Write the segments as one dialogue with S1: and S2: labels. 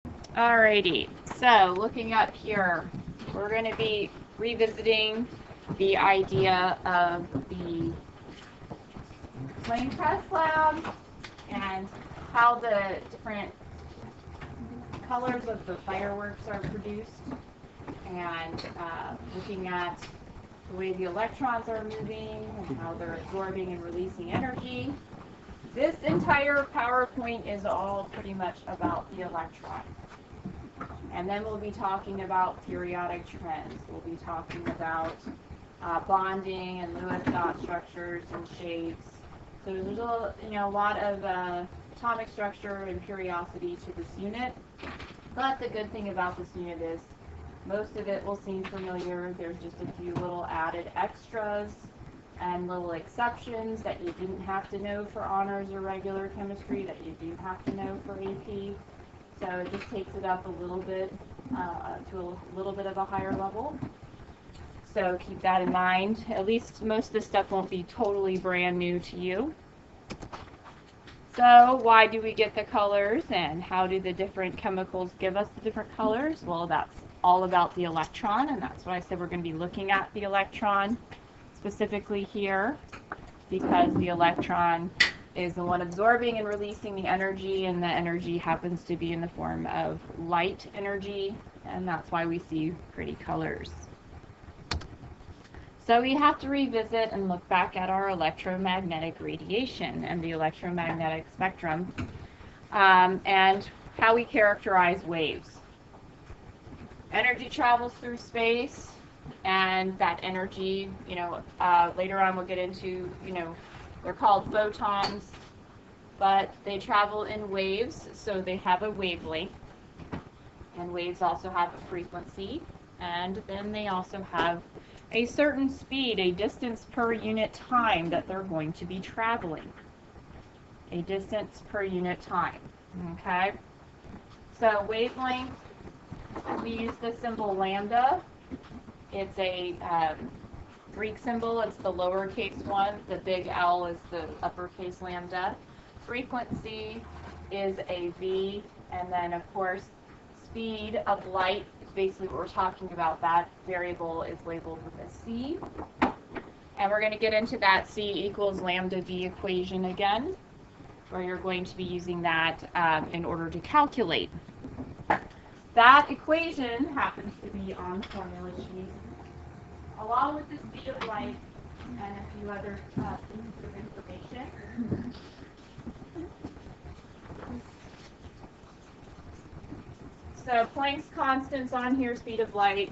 S1: Alrighty, so looking up here, we're going to be revisiting the idea of the flame press lab and how the different colors of the fireworks are produced, and looking at the way the electrons are moving and how they're absorbing and releasing energy. This entire PowerPoint is all pretty much about the electron. And then we'll be talking about periodic trends. We'll be talking about bonding and Lewis dot structures and shapes. So there's a lot of atomic structure and periodicity to this unit. But the good thing about this unit is most of it will seem familiar. There's just a few little added extras and little exceptions that you didn't have to know for honors or regular chemistry that you do have to know for AP. So it just takes it up a little bit to a little bit of a higher level. So keep that in mind. At least most of this stuff won't be totally brand new to you. So why do we get the colors, and how do the different chemicals give us the different colors? Well, that's all about the electron, and that's why I said we're going to be looking at the electron specifically here, because the electron is the one absorbing and releasing the energy, and the energy happens to be in the form of light energy, and that's why we see pretty colors. So we have to revisit and look back at our electromagnetic radiation and the electromagnetic spectrum, and how we characterize waves. Energy travels through space, and that energy, later on we'll get into, they're called photons, but they travel in waves, so they have a wavelength, and waves also have a frequency, and then they also have a certain speed, a distance per unit time that they're going to be traveling. A distance per unit time, okay? So wavelength, we use the symbol lambda. It's a Greek symbol. It's the lowercase one. The big L is the uppercase lambda. Frequency is a V, and then of course speed of light is basically what we're talking about. That variable is labeled with a C. And we're going to get into that C equals lambda V equation again, where you're going to be using that in order to calculate. That equation happens to be on the formula sheet, along with the speed of light and a few other pieces of information. So Planck's constants on here: speed of light,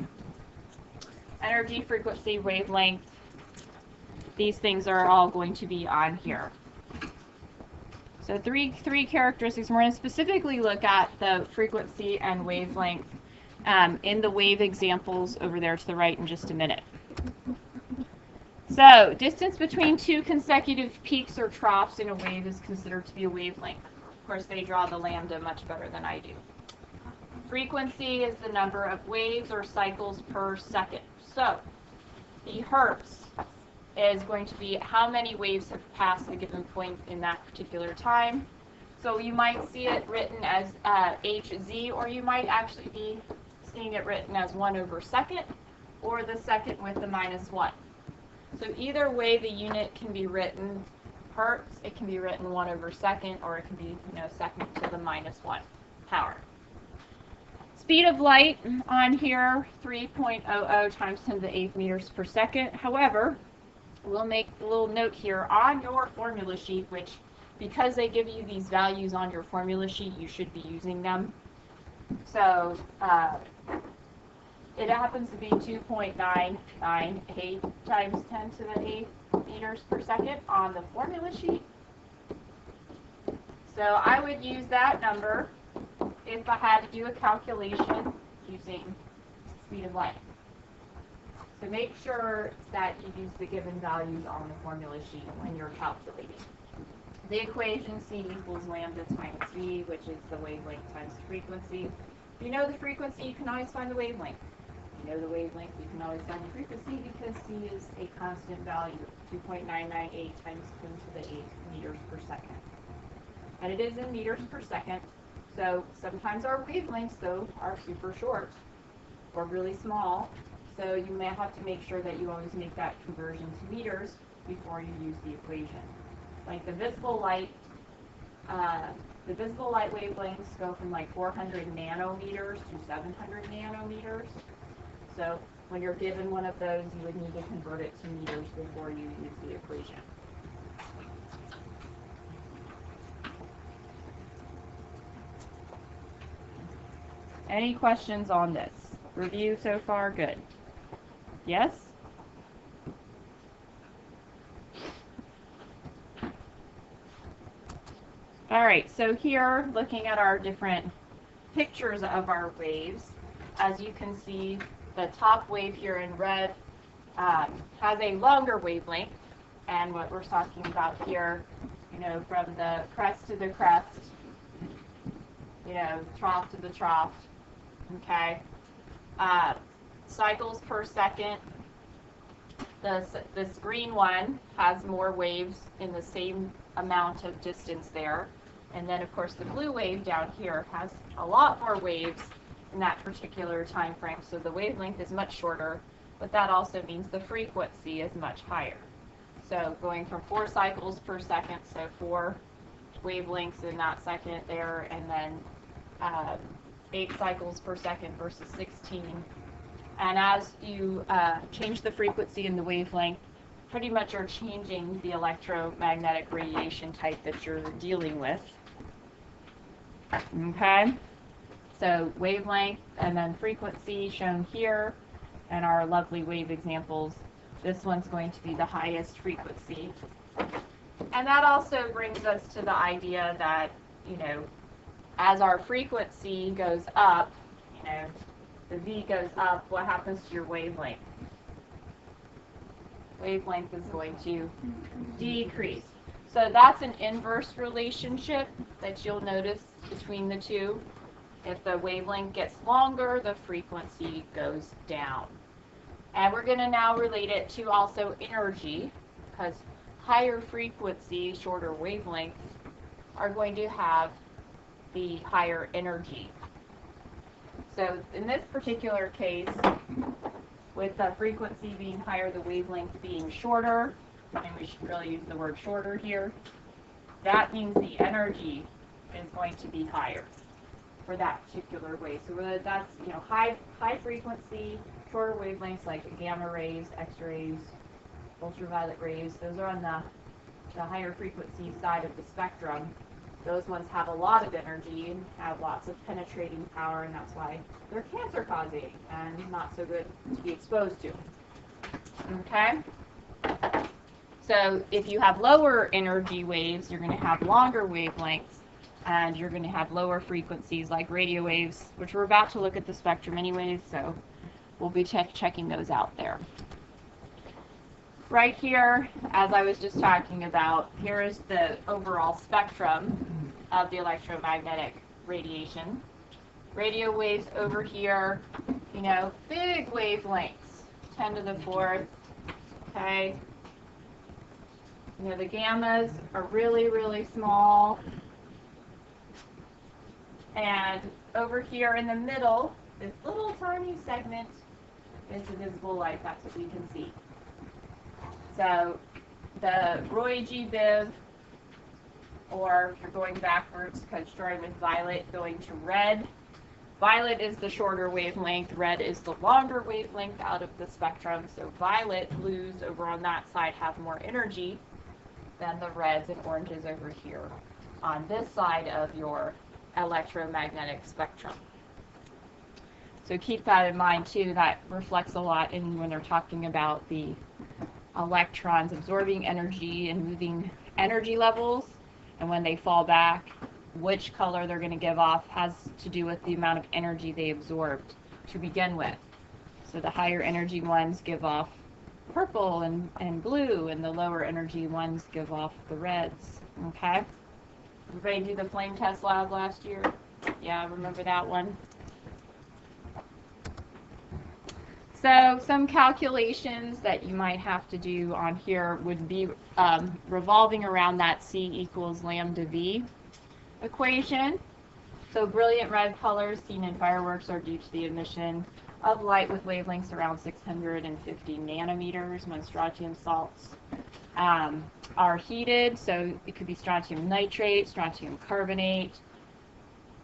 S1: energy, frequency, wavelength. These things are all going to be on here. So three characteristics. We're going to specifically look at the frequency and wavelength in the wave examples over there to the right in just a minute. So distance between two consecutive peaks or troughs in a wave is considered to be a wavelength. Of course, they draw the lambda much better than I do. Frequency is the number of waves or cycles per second. So the hertz is going to be how many waves have passed at a given point in that particular time. So you might see it written as Hz, or you might actually be seeing it written as 1/second, or the second with the -1. So either way the unit can be written hertz, it can be written 1/second, or it can be second to the -1 power. Speed of light on here, 3.00 times 10 to the 8th meters per second. However, we'll make a little note here on your formula sheet, which, because they give you these values on your formula sheet, you should be using them. So it happens to be 2.998 times 10 to the 8th meters per second on the formula sheet. So I would use that number if I had to do a calculation using speed of light. So make sure that you use the given values on the formula sheet when you're calculating. The equation C equals lambda times V, which is the wavelength times the frequency. If you know the frequency, you can always find the wavelength. If you know the wavelength, you can always find the frequency, because C is a constant value, 2.998 times 10 to the 8th meters per second. And it is in meters per second, So sometimes our wavelengths, though, are super short or really small. So you may have to make sure that you always make that conversion to meters before you use the equation. Like the visible light wavelengths go from like 400 nanometers to 700 nanometers. So when you're given one of those, you would need to convert it to meters before you use the equation. Any questions on this? Review so far? Good. Yes? All right, so here, looking at our different pictures of our waves, as you can see, the top wave here in red has a longer wavelength, and what we're talking about here, you know, from the crest to the crest, you know, trough to the trough, okay? Cycles per second. This green one has more waves in the same amount of distance there. And then, of course, the blue wave down here has a lot more waves in that particular time frame. So the wavelength is much shorter, but that also means the frequency is much higher. So going from 4 cycles per second, so 4 wavelengths in that second there, and then 8 cycles per second versus 16. And as you change the frequency and the wavelength, pretty much are changing the electromagnetic radiation type that you're dealing with. Okay? So wavelength and then frequency shown here, and our lovely wave examples. This one's going to be the highest frequency. And that also brings us to the idea that, you know, as our frequency goes up, you know, the V goes up, what happens to your wavelength? Wavelength is going to decrease. So that's an inverse relationship that you'll notice between the two. If the wavelength gets longer, the frequency goes down. And we're going to now relate it to also energy, because higher frequency, shorter wavelengths are going to have the higher energy. So in this particular case, with the frequency being higher, the wavelength being shorter, and we should really use the word shorter here, that means the energy is going to be higher for that particular wave. So that's, you know, high frequency, shorter wavelengths like gamma rays, X-rays, ultraviolet rays, those are on the higher frequency side of the spectrum. Those ones have a lot of energy and have lots of penetrating power, and that's why they're cancer causing and not so good to be exposed to. Okay? So if you have lower energy waves, you're going to have longer wavelengths, and you're going to have lower frequencies like radio waves, which we're about to look at the spectrum anyways, so we'll be checking those out there. Right here, as I was just talking about, here is the overall spectrum of the electromagnetic radiation. Radio waves over here, you know, big wavelengths, 10 to the 4th, okay? You know, the gammas are really, really small. And over here in the middle, this little tiny segment is the visible light. That's what we can see. So the Roy G. Biv, or if you're going backwards, because starting with violet, going to red. Violet is the shorter wavelength, red is the longer wavelength out of the spectrum. So violet, blues over on that side have more energy than the reds and oranges over here on this side of your electromagnetic spectrum. So keep that in mind too. That reflects a lot in when they're talking about the electrons absorbing energy and moving energy levels, and when they fall back, which color they're going to give off has to do with the amount of energy they absorbed to begin with. So the higher energy ones give off purple and blue, and the lower energy ones give off the reds. Okay? Everybody do the flame test lab last year? Yeah, remember that one? So some calculations that you might have to do on here would be revolving around that C equals lambda V equation. So brilliant red colors seen in fireworks are due to the emission of light with wavelengths around 650 nanometers when strontium salts are heated. So it could be strontium nitrate, strontium carbonate,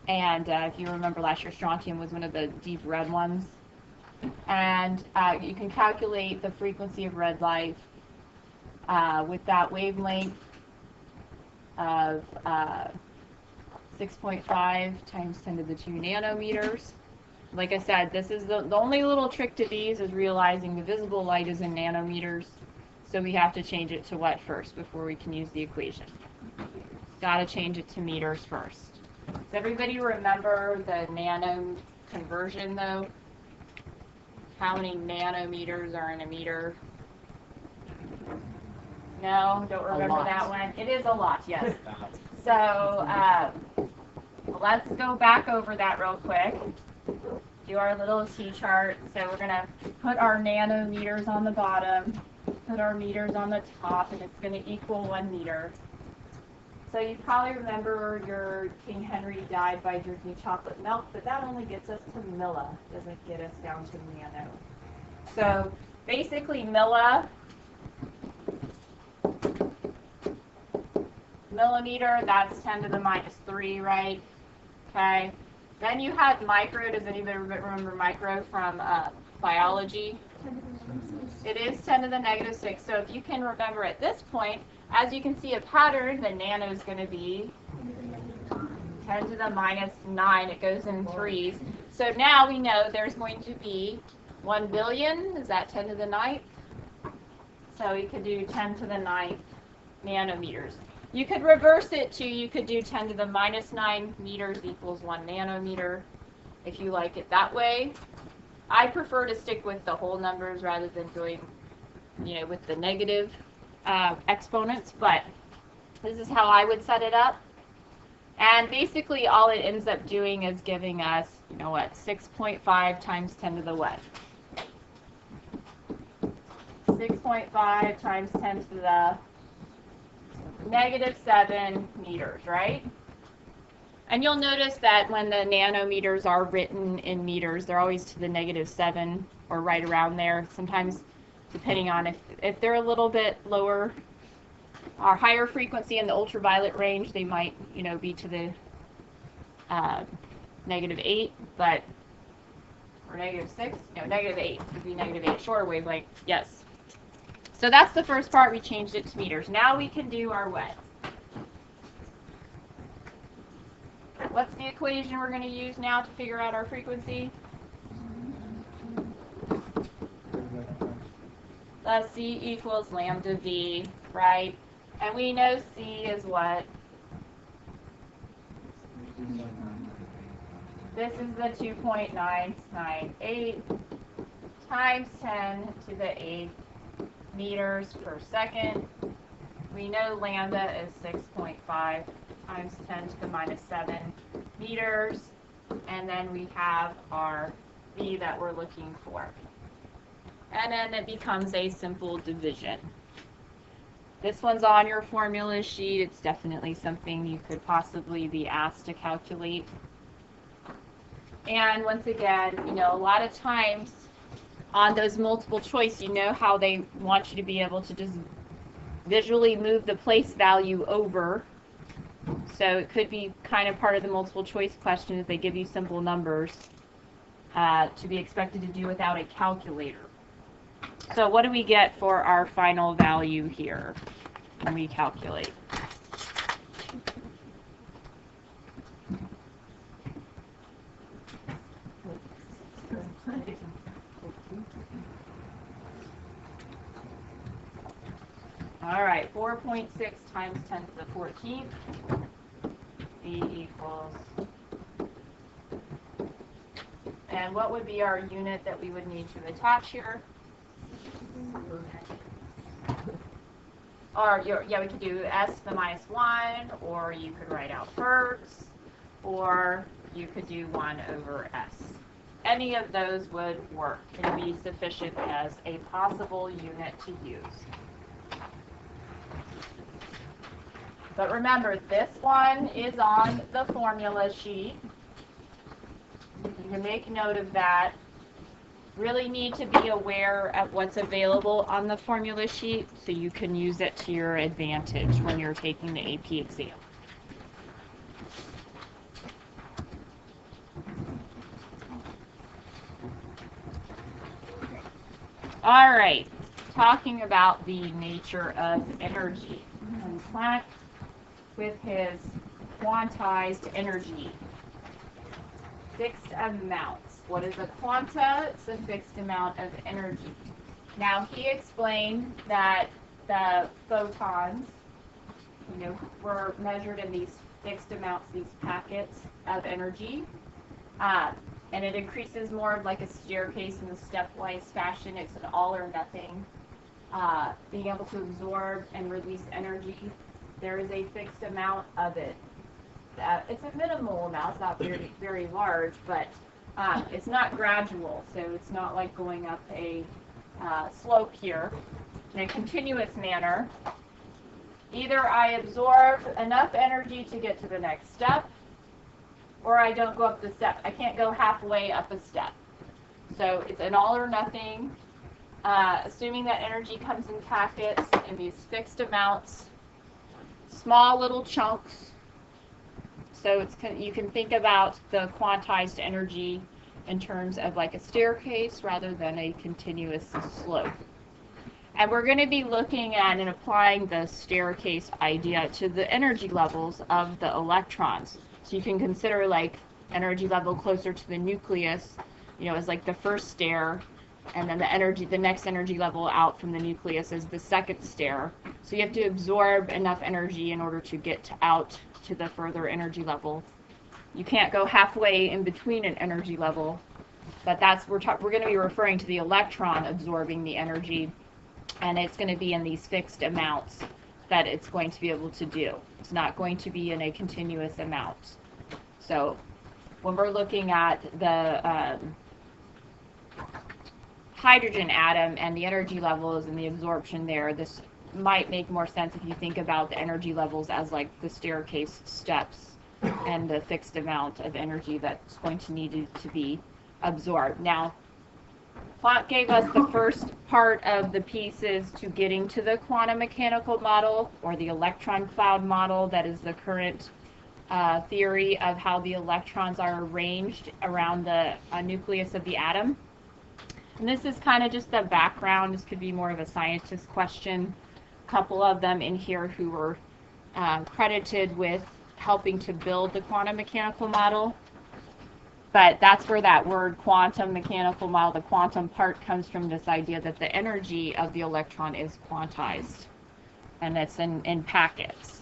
S1: and if you remember last year, strontium was one of the deep red ones. And you can calculate the frequency of red light with that wavelength of 6.5 times 10 to the 2 nanometers. Like I said, this is the only little trick to these is realizing the visible light is in nanometers. So we have to change it to what first before we can use the equation? Got to change it to meters first. Does everybody remember the nano conversion though? How many nanometers are in a meter? No, don't remember that one. It is a lot, yes. So let's go back over that real quick. Do our little T-chart. So we're going to put our nanometers on the bottom, put our meters on the top, and it's going to equal 1 meter. So you probably remember your King Henry died by drinking chocolate milk, but that only gets us to milli, doesn't get us down to nano. So basically millimeter, that's 10 to the minus 3, right? Okay. Then you had micro. Does anybody remember micro from biology? It is 10 to the negative 6. So if you can remember at this point, as you can see a pattern, the nano is going to be 10 to the minus 9. It goes in threes. So now we know there's going to be 1 billion. Is that 10 to the 9th? So we could do 10 to the 9th nanometers. You could reverse it to, you could do 10 to the minus 9 meters equals 1 nanometer, if you like it that way. I prefer to stick with the whole numbers rather than doing, with the negative exponents, but this is how I would set it up. And basically all it ends up doing is giving us, 6.5 times 10 to the what? 6.5 times 10 to the negative 7 meters, right? And you'll notice that when the nanometers are written in meters, they're always to the negative 7 or right around there. Sometimes, depending on if they're a little bit lower or higher frequency in the ultraviolet range, they might, be to the negative 8, but, or negative 6, no, negative 8 would be negative 8, shorter wavelength, yes. So that's the first part, we changed it to meters. Now we can do our what? What's the equation we're going to use now to figure out our frequency? C equals lambda V, right? And we know C is what? This is the 2.998 times 10 to the 8th meters per second. We know lambda is 6.5 times 10 to the minus 7 meters. And then we have our V that we're looking for. And then it becomes a simple division. This one's on your formula sheet. It's definitely something you could possibly be asked to calculate. And once again, a lot of times on those multiple choice, how they want you to be able to just visually move the place value over. So it could be kind of part of the multiple choice question if they give you simple numbers to be expected to do without a calculator. So what do we get for our final value here when we calculate? All right, 4.6 times 10 to the 14th. V equals. And what would be our unit that we would need to attach here? Or, yeah, we could do S to the minus 1, or you could write out hertz, or you could do 1 over S. Any of those would work and be sufficient as a possible unit to use. But remember, this one is on the formula sheet. You can make note of that. Really need to be aware of what's available on the formula sheet so you can use it to your advantage when you're taking the AP exam. All right, talking about the nature of energy. And Planck, with his quantized energy, fixed amounts. What is a quanta? It's a fixed amount of energy. Now, he explained that the photons, were measured in these fixed amounts, these packets of energy. And it increases more like a staircase in a stepwise fashion. It's an all or nothing. Being able to absorb and release energy, there is a fixed amount of it. It's a minimal amount. It's not very, very large, but it's not gradual. So it's not like going up a slope here. In a continuous manner, either I absorb enough energy to get to the next step, or I don't go up the step. I can't go halfway up a step. So it's an all or nothing, assuming that energy comes in packets in these fixed amounts, small little chunks. So you can think about the quantized energy in terms of like a staircase rather than a continuous slope. And we're going to be looking at and applying the staircase idea to the energy levels of the electrons. So you can consider like energy level closer to the nucleus, as like the first stair, and then the next energy level out from the nucleus is the second stair. So you have to absorb enough energy in order to get out to the further energy level. You can't go halfway in between an energy level, but we're going to be referring to the electron absorbing the energy, and it's going to be in these fixed amounts that it's going to be able to do. It's not going to be in a continuous amount. So when we're looking at the hydrogen atom and the energy levels and the absorption there, this might make more sense if you think about the energy levels as like the staircase steps and the fixed amount of energy that's going to need to be absorbed. Now, Planck gave us the first part of the pieces to getting to the quantum mechanical model, or the electron cloud model. That is the current theory of how the electrons are arranged around the nucleus of the atom. And this is kind of just the background. This could be more of a scientist question. A couple of them in here who were credited with helping to build the quantum mechanical model. But that's where that word quantum mechanical model, the quantum part, comes from, this idea that the energy of the electron is quantized, and it's in packets.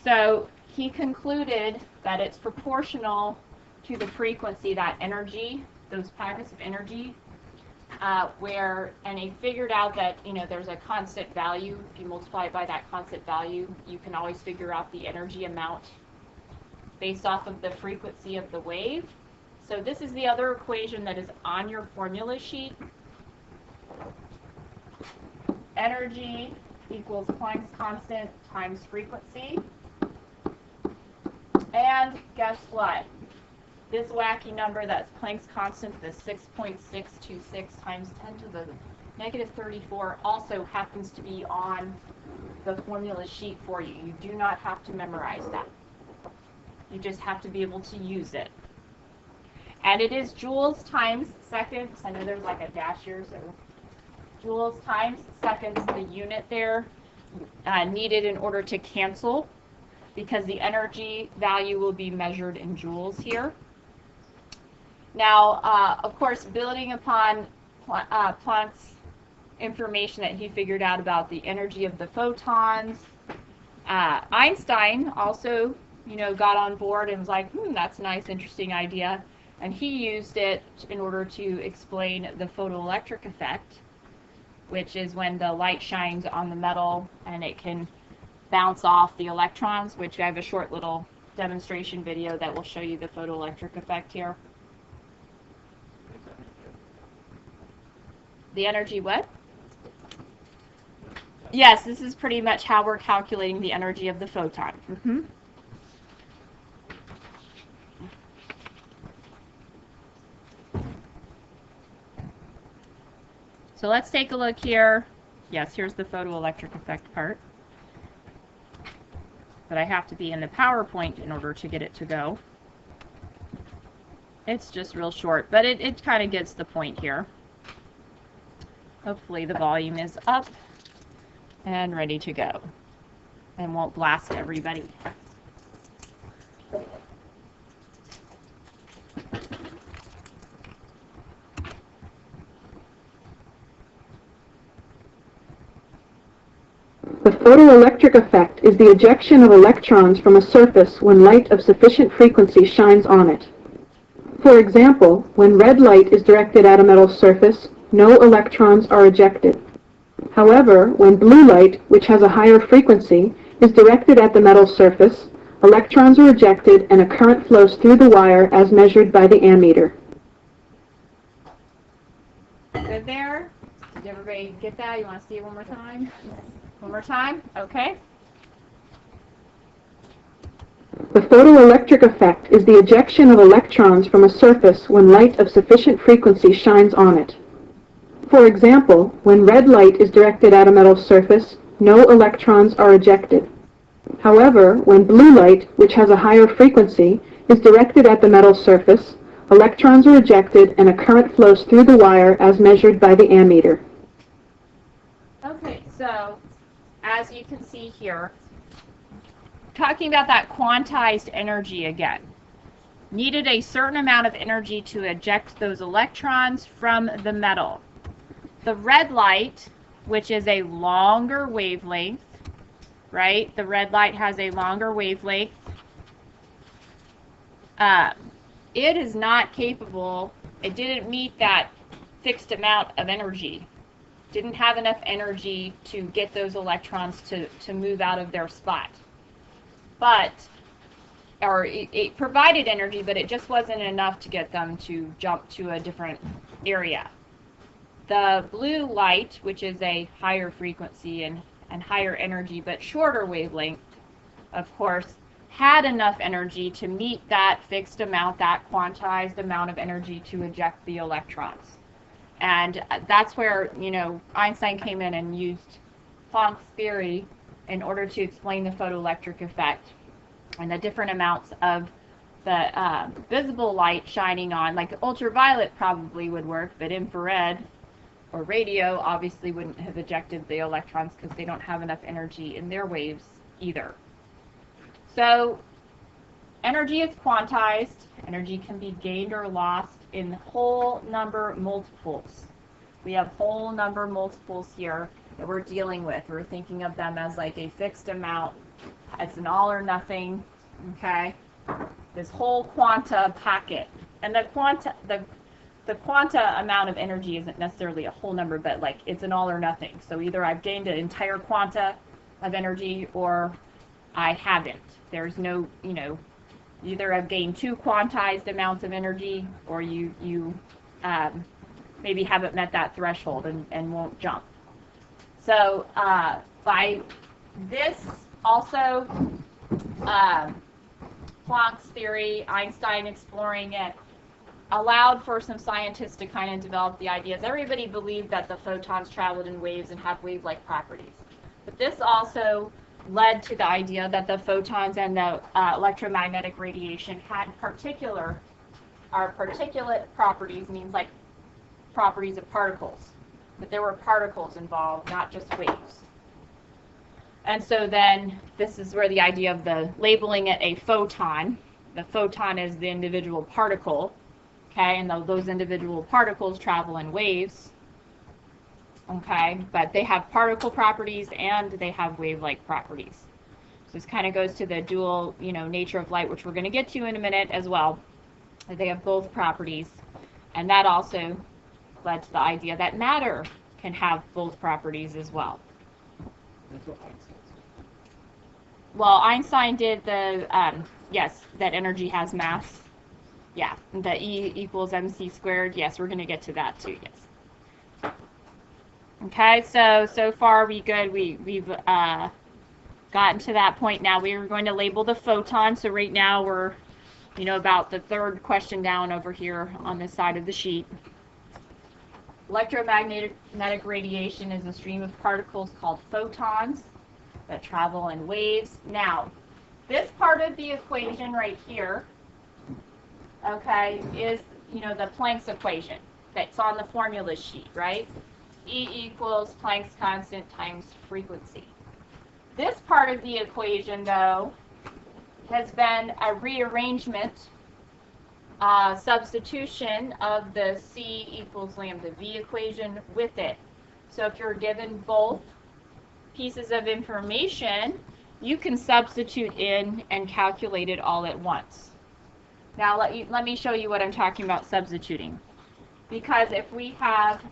S1: So he concluded that it's proportional to the frequency, that energy, those packets of energy, and he figured out that, there's a constant value. If you multiply it by that constant value, you can always figure out the energy amount based off of the frequency of the wave. So this is the other equation that is on your formula sheet. Energy equals Planck's constant times frequency. And guess what? This wacky number, that's Planck's constant, the 6.626 times 10 to the negative 34, also happens to be on the formula sheet for you. You do not have to memorize that. You just have to be able to use it. And it is joules times seconds. I know there's like a dash here, so joules times seconds, the unit there, needed in order to cancel, because the energy value will be measured in joules here. Now, of course, building upon Planck's information that he figured out about the energy of the photons, Einstein also got on board and was like, that's a nice, interesting idea. And he used it in order to explain the photoelectric effect, which is when the light shines on the metal and it can bounce off the electrons, which I have a short little demonstration video that will show you the photoelectric effect here. The energy what? Yes, this is pretty much how we're calculating the energy of the photon. So let's take a look here. Yes, here's the photoelectric effect part. But I have to be in the PowerPoint in order to get it to go. It's just real short, but it kind of gets the point here. Hopefully the volume is up and ready to go and won't blast everybody.
S2: The photoelectric effect is the ejection of electrons from a surface when light of sufficient frequency shines on it. For example, when red light is directed at a metal surface, no electrons are ejected. However, when blue light, which has a higher frequency, is directed at the metal surface, electrons are ejected and a current flows through the wire as measured by the ammeter.
S1: Good there? Did everybody get that? You want to see it one more time? One more time? Okay.
S2: The photoelectric effect is the ejection of electrons from a surface when light of sufficient frequency shines on it. For example, when red light is directed at a metal surface, no electrons are ejected. However, when blue light, which has a higher frequency, is directed at the metal surface, electrons are ejected and a current flows through the wire as measured by the ammeter.
S1: Okay, so as you can see here, talking about that quantized energy again. Needed a certain amount of energy to eject those electrons from the metal. The red light, which is a longer wavelength, right? The red light has a longer wavelength. It is not capable, it didn't meet that fixed amount of energy. Didn't have enough energy to get those electrons to move out of their spot. Or it provided energy, but it just wasn't enough to get them to jump to a different area. The blue light, which is a higher frequency and higher energy, but shorter wavelength, of course, had enough energy to meet that fixed amount, that quantized amount of energy to eject the electrons. And that's where, Einstein came in and used Planck's theory in order to explain the photoelectric effect and the different amounts of the visible light shining on. Like ultraviolet probably would work, but infrared or radio obviously wouldn't have ejected the electrons because they don't have enough energy in their waves either. So energy is quantized. Energy can be gained or lost in whole number multiples. We have whole number multiples here that we're dealing with. We're thinking of them as like a fixed amount. It's an all or nothing, okay? This whole quanta packet. And the quanta amount of energy isn't necessarily a whole number, but like it's an all or nothing. So either I've gained an entire quanta of energy or I haven't. There's no, either I've gained two quantized amounts of energy or you maybe haven't met that threshold and won't jump. So by this also, Planck's theory, Einstein exploring it, allowed for some scientists to kind of develop the ideas. Everybody believed that the photons traveled in waves and have wave-like properties. But this also led to the idea that the photons and the electromagnetic radiation had particulate properties, means like properties of particles. But there were particles involved, not just waves. And so then this is where the idea of the labeling it a photon. The photon is the individual particle, okay, and those individual particles travel in waves, okay, but they have particle properties and they have wave-like properties. So this kind of goes to the dual, nature of light, which we're going to get to in a minute as well. They have both properties, and that also led to the idea that matter can have both properties as well.
S3: That's what Einstein said.
S1: Well, Einstein did the, yes, that energy has mass. Yeah, the E equals mc squared. Yes, we're going to get to that too, yes. Okay, so far we good. We've gotten to that point. Now we are going to label the photon. So right now we're, about the third question down over here on this side of the sheet. Electromagnetic radiation is a stream of particles called photons that travel in waves. Now, this part of the equation right here, okay, is, the Planck's equation that's on the formula sheet, right? E equals Planck's constant times frequency. This part of the equation, though, has been a rearrangement, substitution of the C equals lambda V equation with it. So if you're given both pieces of information, you can substitute in and calculate it all at once. Now let me show you what I'm talking about substituting. Because if we have,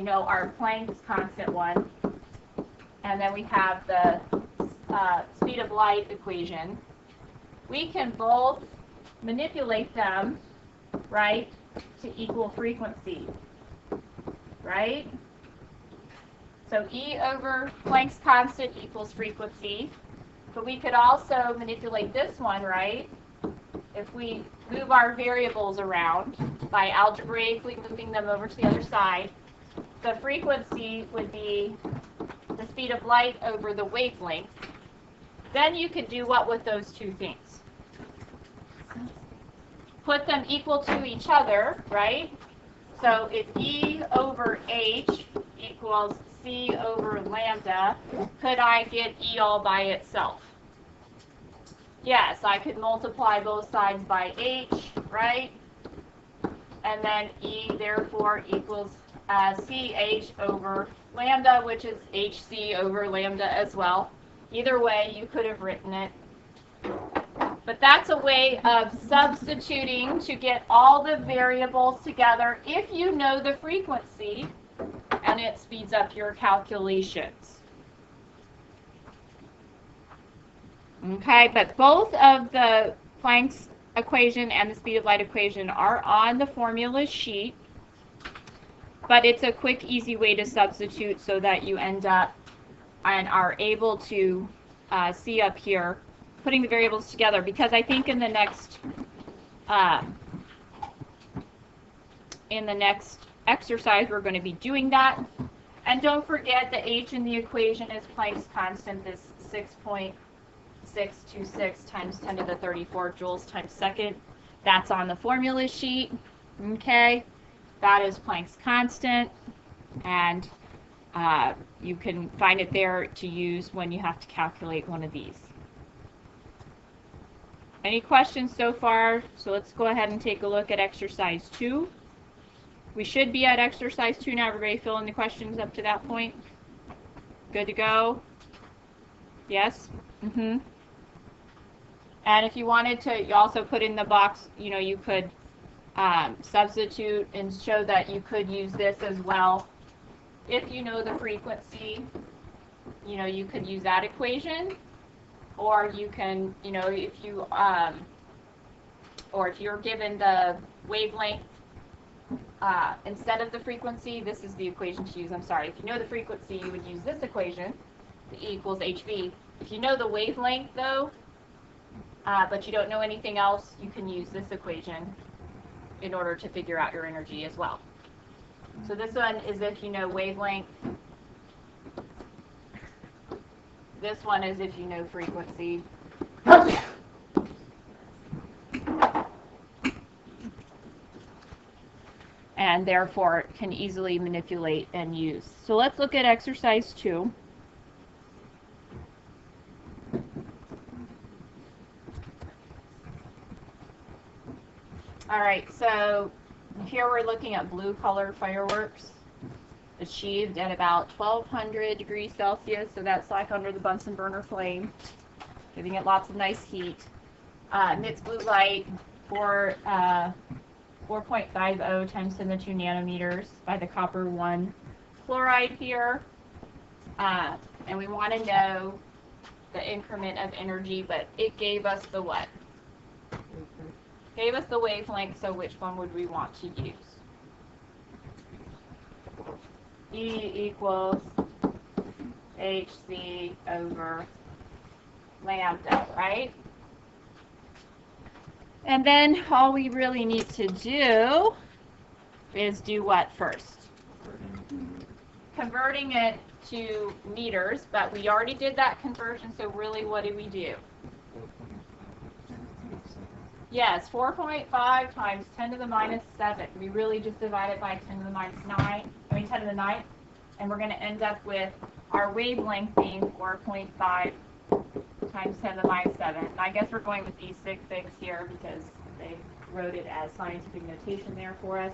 S1: our Planck's constant one, and then we have the speed of light equation, we can both manipulate them, right, to equal frequency, right? So E over Planck's constant equals frequency. But we could also manipulate this one, right? If we move our variables around by algebraically moving them over to the other side, the frequency would be the speed of light over the wavelength. Then you could do what with those two things? Put them equal to each other, right? So if E over H equals C over lambda, could I get E all by itself? Yes, I could multiply both sides by H, right? And then E therefore equals CH over lambda, which is HC over lambda as well. Either way, you could have written it. But that's a way of substituting to get all the variables together if you know the frequency, and it speeds up your calculations. Okay, but both of the Planck's equation and the speed of light equation are on the formula sheet, but it's a quick, easy way to substitute so that you end up and are able to see up here putting the variables together, because I think in the next exercise we're going to be doing that. And don't forget the H in the equation is Planck's constant, this 6.626 times 10 to the 34 joules times second. That's on the formula sheet. Okay, that is Planck's constant, and you can find it there to use when you have to calculate one of these. Any questions so far? So let's go ahead and take a look at exercise 2. We should be at exercise 2 now. Everybody fill in the questions up to that point? Good to go? Yes? And if you wanted to, you also put in the box, you could substitute and show that you could use this as well. If you know the frequency, you could use that equation. Or you can, if you're given the wavelength instead of the frequency, this is the equation to use. I'm sorry. If you know the frequency, you would use this equation, the E equals HV. If you know the wavelength, though, but you don't know anything else, you can use this equation in order to figure out your energy as well. So this one is if you know wavelength. This one is if you know frequency. And therefore can easily manipulate and use. So let's look at exercise 2. All right, so here we're looking at blue color fireworks achieved at about 1200 degrees Celsius, so that's like under the Bunsen burner flame, giving it lots of nice heat. Emits blue light for 4.50 times 10 to the 2 nanometers by the copper 1 fluoride here. And we want to know the increment of energy, but it gave us the what? Gave us the wavelength, so which one would we want to use? E equals hc over lambda, right? And then all we really need to do is do what first? Converting it to meters, but we already did that conversion, so really what do we do? Yes, 4.5 times 10 to the minus 7. We really just divide it by 10 to the minus 9, 10 to the 9, and we're going to end up with our wavelength being 4.5 times 10 to the minus 7. And I guess we're going with these sig figs here because they wrote it as scientific notation there for us.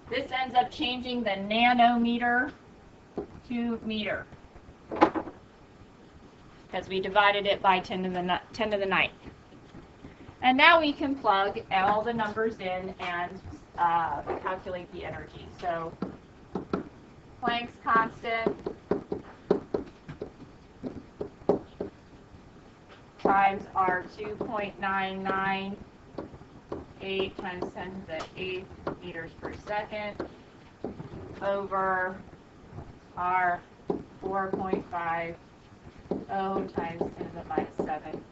S1: This ends up changing the nanometer to meter because we divided it by 10 to the 9th. And now we can plug all the numbers in and calculate the energy. So Planck's constant times our 2.998 times 10 to the 8th meters per second over our 4.50 times 10 to the minus 7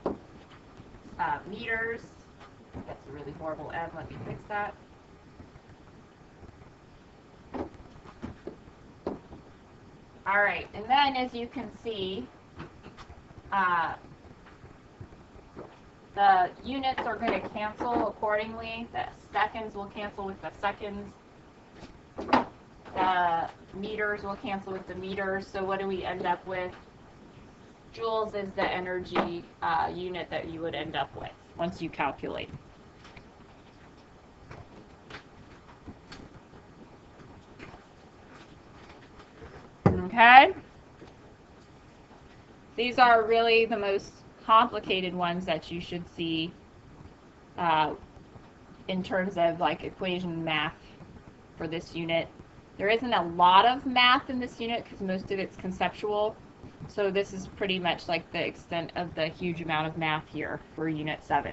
S1: meters. That's a really horrible M. Let me fix that. All right, and then as you can see, the units are going to cancel accordingly. The seconds will cancel with the seconds. The meters will cancel with the meters. So what do we end up with? Joules is the energy unit that you would end up with once you calculate. Okay? These are really the most complicated ones that you should see in terms of like equation math for this unit. There isn't a lot of math in this unit because most of it's conceptual. So this is pretty much like the extent of the huge amount of math here for Unit 7.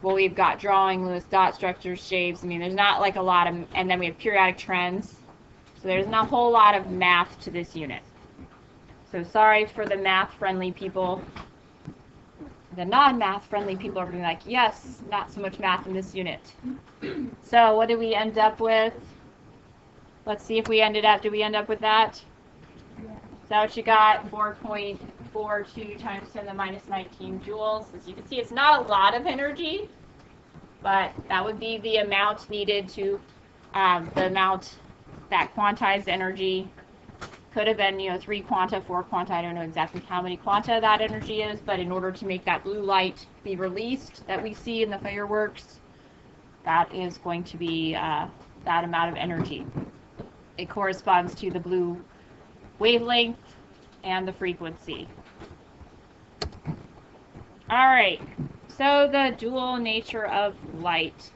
S1: Well, we've got drawing, Lewis dot structures, shapes. I mean, there's not like a lot of, and then we have periodic trends. So there's not a whole lot of math to this unit. So sorry for the math-friendly people. The non-math-friendly people are going to be like, yes, not so much math in this unit. So what did we end up with? Let's see if we ended up, did we end up with that? Is that what you got? 4.42 times 10 to the minus 19 joules. As you can see, it's not a lot of energy, but that would be the amount needed to, the amount that quantized energy could have been, 3 quanta, 4 quanta. I don't know exactly how many quanta that energy is, but in order to make that blue light be released that we see in the fireworks, that is going to be that amount of energy. It corresponds to the blue wavelength and the frequency. All right, so the dual nature of light.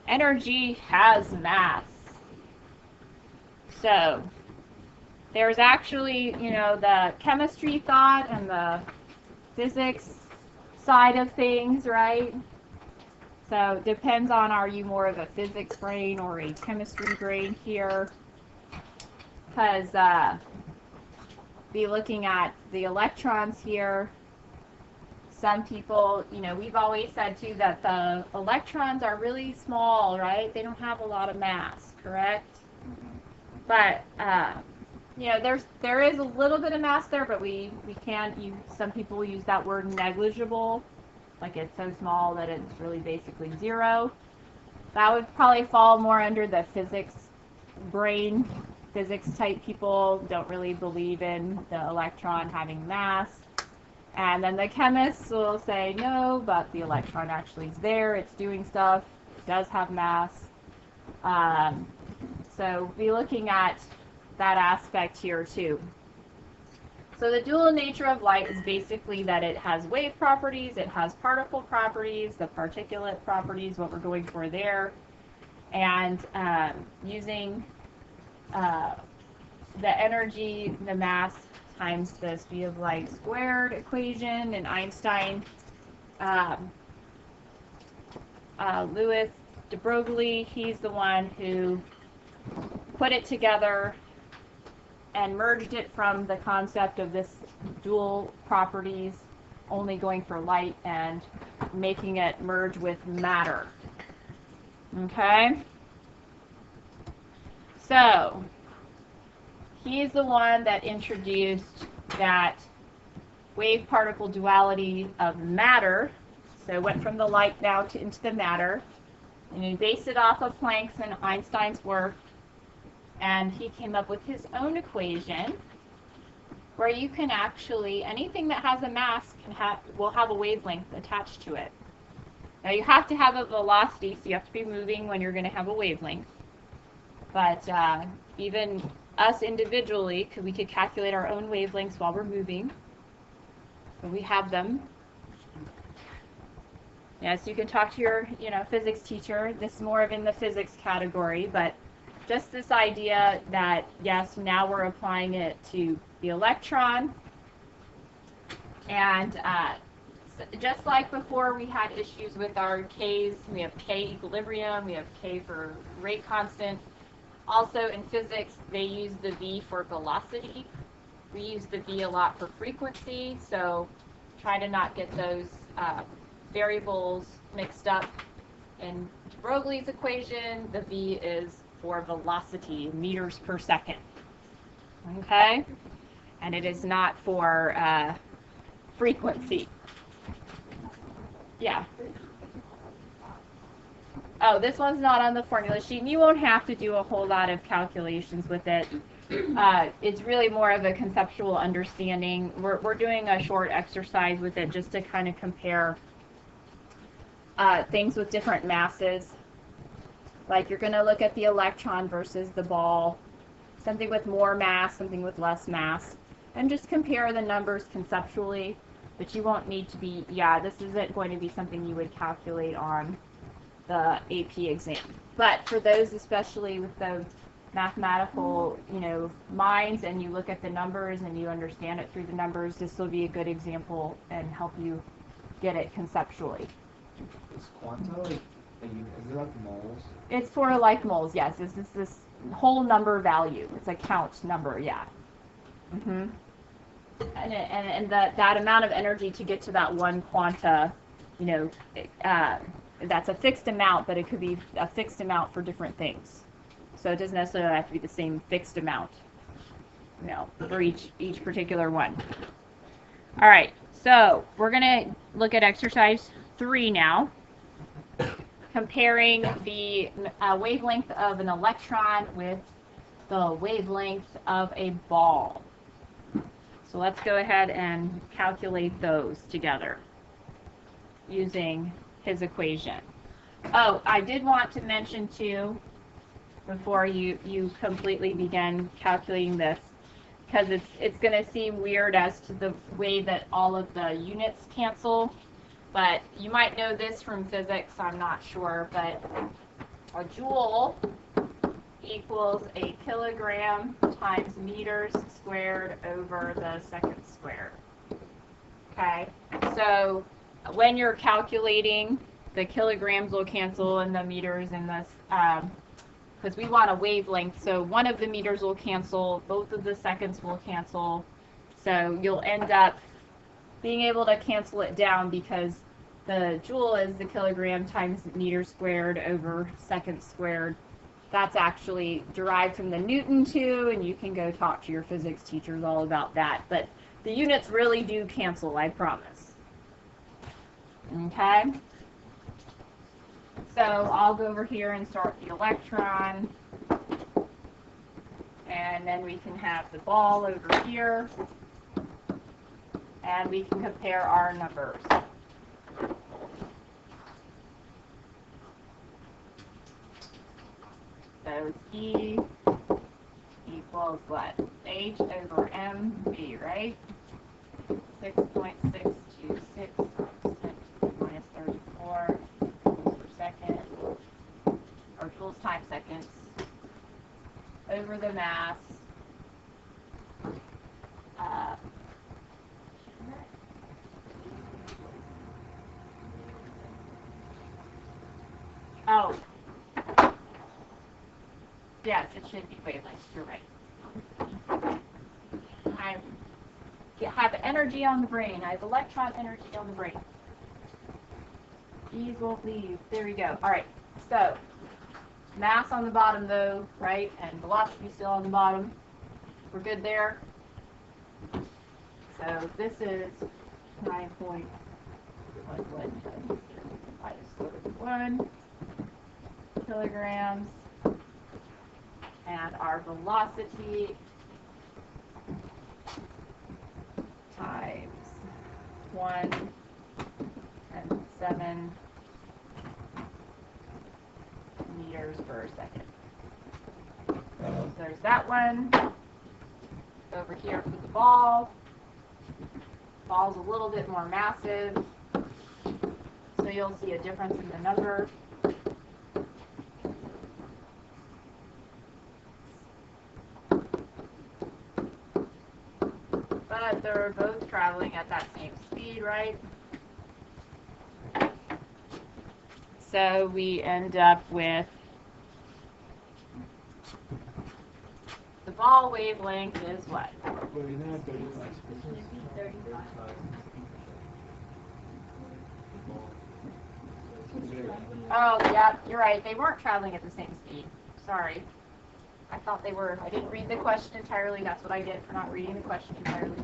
S1: Energy has mass. So there's actually, the chemistry thought and the physics side of things, right? So it depends on, are you more of a physics brain or a chemistry brain here? Because be looking at the electrons here. Some people, we've always said too that the electrons are really small, right? They don't have a lot of mass, correct? But there is a little bit of mass there, but we can't use. Some people use that word negligible, like it's so small that it's really basically zero. That would probably fall more under the physics brain. Physics type people don't really believe in the electron having mass. And then the chemists will say, no, but the electron actually is there, it's doing stuff, it does have mass. So be looking at that aspect here too. So the dual nature of light is basically that it has wave properties, it has particle properties, the particulate properties, what we're going for there. And using the energy, the mass, times the speed of light squared equation, and Einstein, Louis de Broglie, he's the one who put it together and merged it from the concept of this dual properties only going for light and making it merge with matter. Okay? So, he's the one that introduced that wave-particle duality of matter. So, went from the light now into the matter. And he based it off of Planck's and Einstein's work. And he came up with his own equation where you can actually, anything that has a mass will have a wavelength attached to it. Now you have to have a velocity, so you have to be moving when you're going to have a wavelength. But even us individually, we could calculate our own wavelengths while we're moving. So we have them. Yes, you can talk to your, physics teacher. This is more of in the physics category, but just this idea that, yes, now we're applying it to the electron. And just like before, we had issues with our K's. We have K equilibrium. We have K for rate constant. Also, in physics, they use the V for velocity. We use the V a lot for frequency, so try to not get those variables mixed up. In Broglie's equation, the V is for velocity, meters per second. Okay? And it is not for frequency. Yeah. Oh, this one's not on the formula sheet. You won't have to do a whole lot of calculations with it. It's really more of a conceptual understanding. We're doing a short exercise with it just to kind of compare things with different masses. Like you're going to look at the electron versus the ball, something with more mass, something with less mass, and just compare the numbers conceptually. But you won't need to be, this isn't going to be something you would calculate on the AP exam. But for those, especially with the mathematical, minds, and you look at the numbers and you understand it through the numbers, this will be a good example and help you get it conceptually.
S3: Is quanta like, is it like moles?
S1: It's for like moles, yes. This whole number value. It's a count number, yeah. Mm-hmm. And that amount of energy to get to that one quanta, that's a fixed amount, but it could be a fixed amount for different things. So it doesn't necessarily have to be the same fixed amount, for each particular one. All right, so we're going to look at exercise 3 now, comparing the wavelength of an electron with the wavelength of a ball. So let's go ahead and calculate those together using his equation. Oh, I did want to mention too, before you completely begin calculating this, because it's going to seem weird as to the way that all of the units cancel, but you might know this from physics, I'm not sure, but a joule equals a kilogram times meters squared over the second squared. Okay, so when you're calculating, the kilograms will cancel and the meters and this, because we want a wavelength, so one of the meters will cancel, both of the seconds will cancel, so you'll end up being able to cancel it down because the joule is the kilogram times meter squared over second squared. That's actually derived from the Newton too, and you can go talk to your physics teachers all about that. But the units really do cancel, I promise. Okay? So I'll go over here and start the electron. And then we can have the ball over here. And we can compare our numbers. So E equals what? H over mv, right? 6.626 minus 34 joules per second, or joules times seconds, over the mass. Yes, it should be wavelengths. You're right. I have energy on the brain. I have electron energy on the brain. These won't leave. There we go. All right. So mass on the bottom, though, right? And velocity still on the bottom. We're good there. So this is 9.11 minus 31 kilograms. And our velocity times 1.7 meters per second. So there's that one. Over here for the ball. Ball's a little bit more massive, so you'll see a difference in the number. But they're both traveling at that same speed, right? So we end up with the ball wavelength is what? 35. Oh, yeah, you're right. They weren't traveling at the same speed. Sorry. I thought they were. I didn't read the question entirely. That's what I did for not reading the question entirely.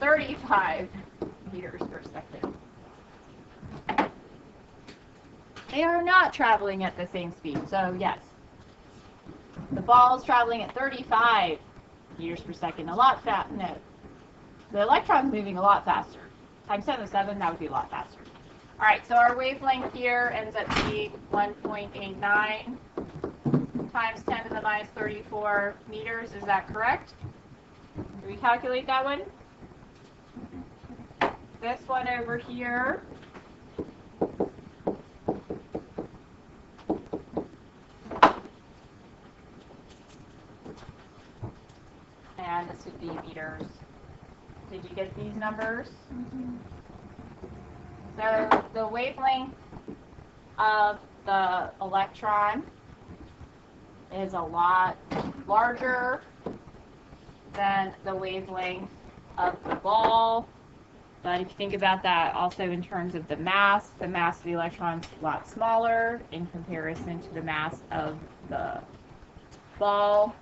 S1: 35 meters per second. They are not traveling at the same speed. So, yes. The ball is traveling at 35 meters per second. A lot fast. No. The electron's moving a lot faster. Times 10 to the 7, that would be a lot faster. All right, so our wavelength here ends up being 1.89 times 10 to the minus 34 meters. Is that correct? Do we calculate that one? This one over here. And this would be meters. Did you get these numbers? Mm-hmm. So the wavelength of the electron is a lot larger than the wavelength of the ball. But if you think about that also in terms of the mass of the electron is a lot smaller in comparison to the mass of the ball.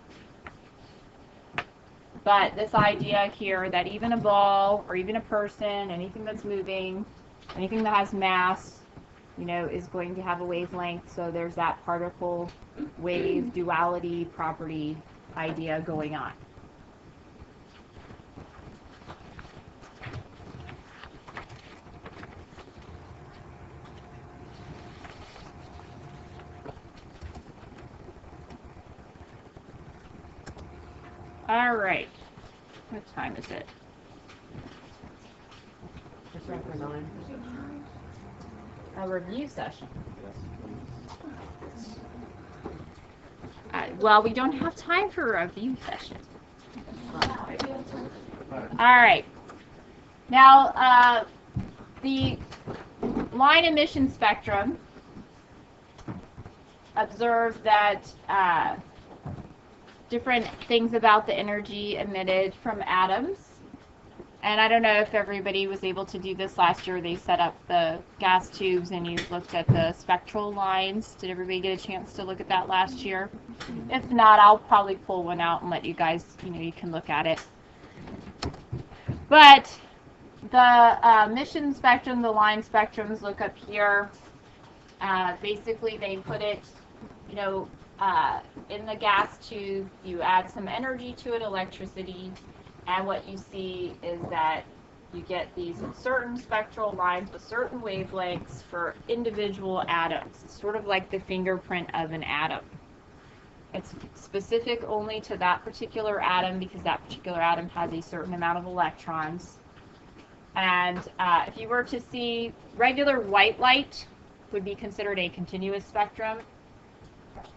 S1: But this idea here that even a ball or even a person, anything that's moving, anything that has mass, is going to have a wavelength. So there's that particle wave duality property idea going on. All right. What time is it?
S4: Just after 9.
S1: A review session. Well, we don't have time for a review session. All right. Now, the line emission spectrum observed that different things about the energy emitted from atoms. And I don't know if everybody was able to do this last year. They set up the gas tubes and you looked at the spectral lines. Did everybody get a chance to look at that last year? If not, I'll probably pull one out and let you guys, you can look at it. But the emission spectrum, the line spectrums, look up here. Basically, they put it, in the gas tube. You add some energy to it, electricity. And what you see is that you get these certain spectral lines with certain wavelengths for individual atoms. It's sort of like the fingerprint of an atom. It's specific only to that particular atom because that particular atom has a certain amount of electrons. And if you were to see regular white light would be considered a continuous spectrum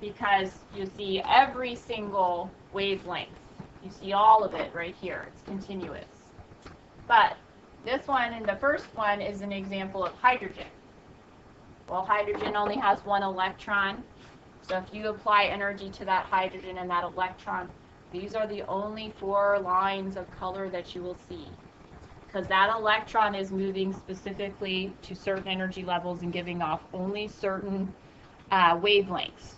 S1: because you see every single wavelength. You see all of it right here. It's continuous. But this one and the first one is an example of hydrogen. Well, hydrogen only has one electron. So if you apply energy to that hydrogen and that electron, these are the only 4 lines of color that you will see. Because that electron is moving specifically to certain energy levels and giving off only certain wavelengths.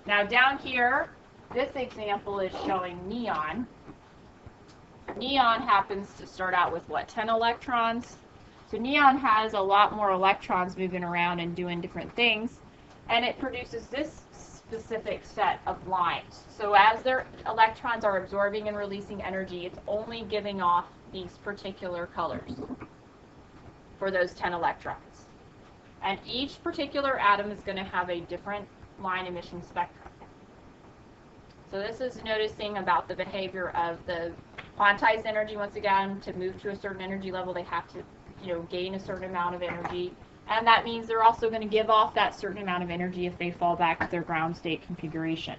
S1: Now down here, this example is showing neon. Neon happens to start out with what, 10 electrons? So neon has a lot more electrons moving around and doing different things, and it produces this specific set of lines. So as their electrons are absorbing and releasing energy, it's only giving off these particular colors for those 10 electrons. And each particular atom is going to have a different line emission spectrum. So this is noticing about the behavior of the quantized energy. Once again, to move to a certain energy level, they have to, gain a certain amount of energy. And that means they're also going to give off that certain amount of energy if they fall back to their ground state configuration.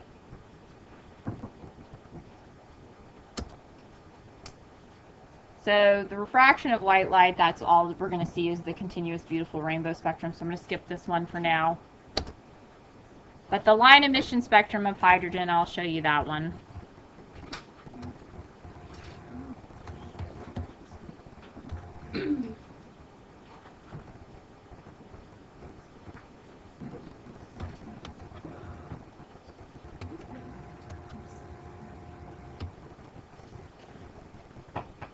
S1: So the refraction of light, that's all that we're going to see is the continuous beautiful rainbow spectrum. So I'm going to skip this one for now. But the line emission spectrum of hydrogen, I'll show you that one.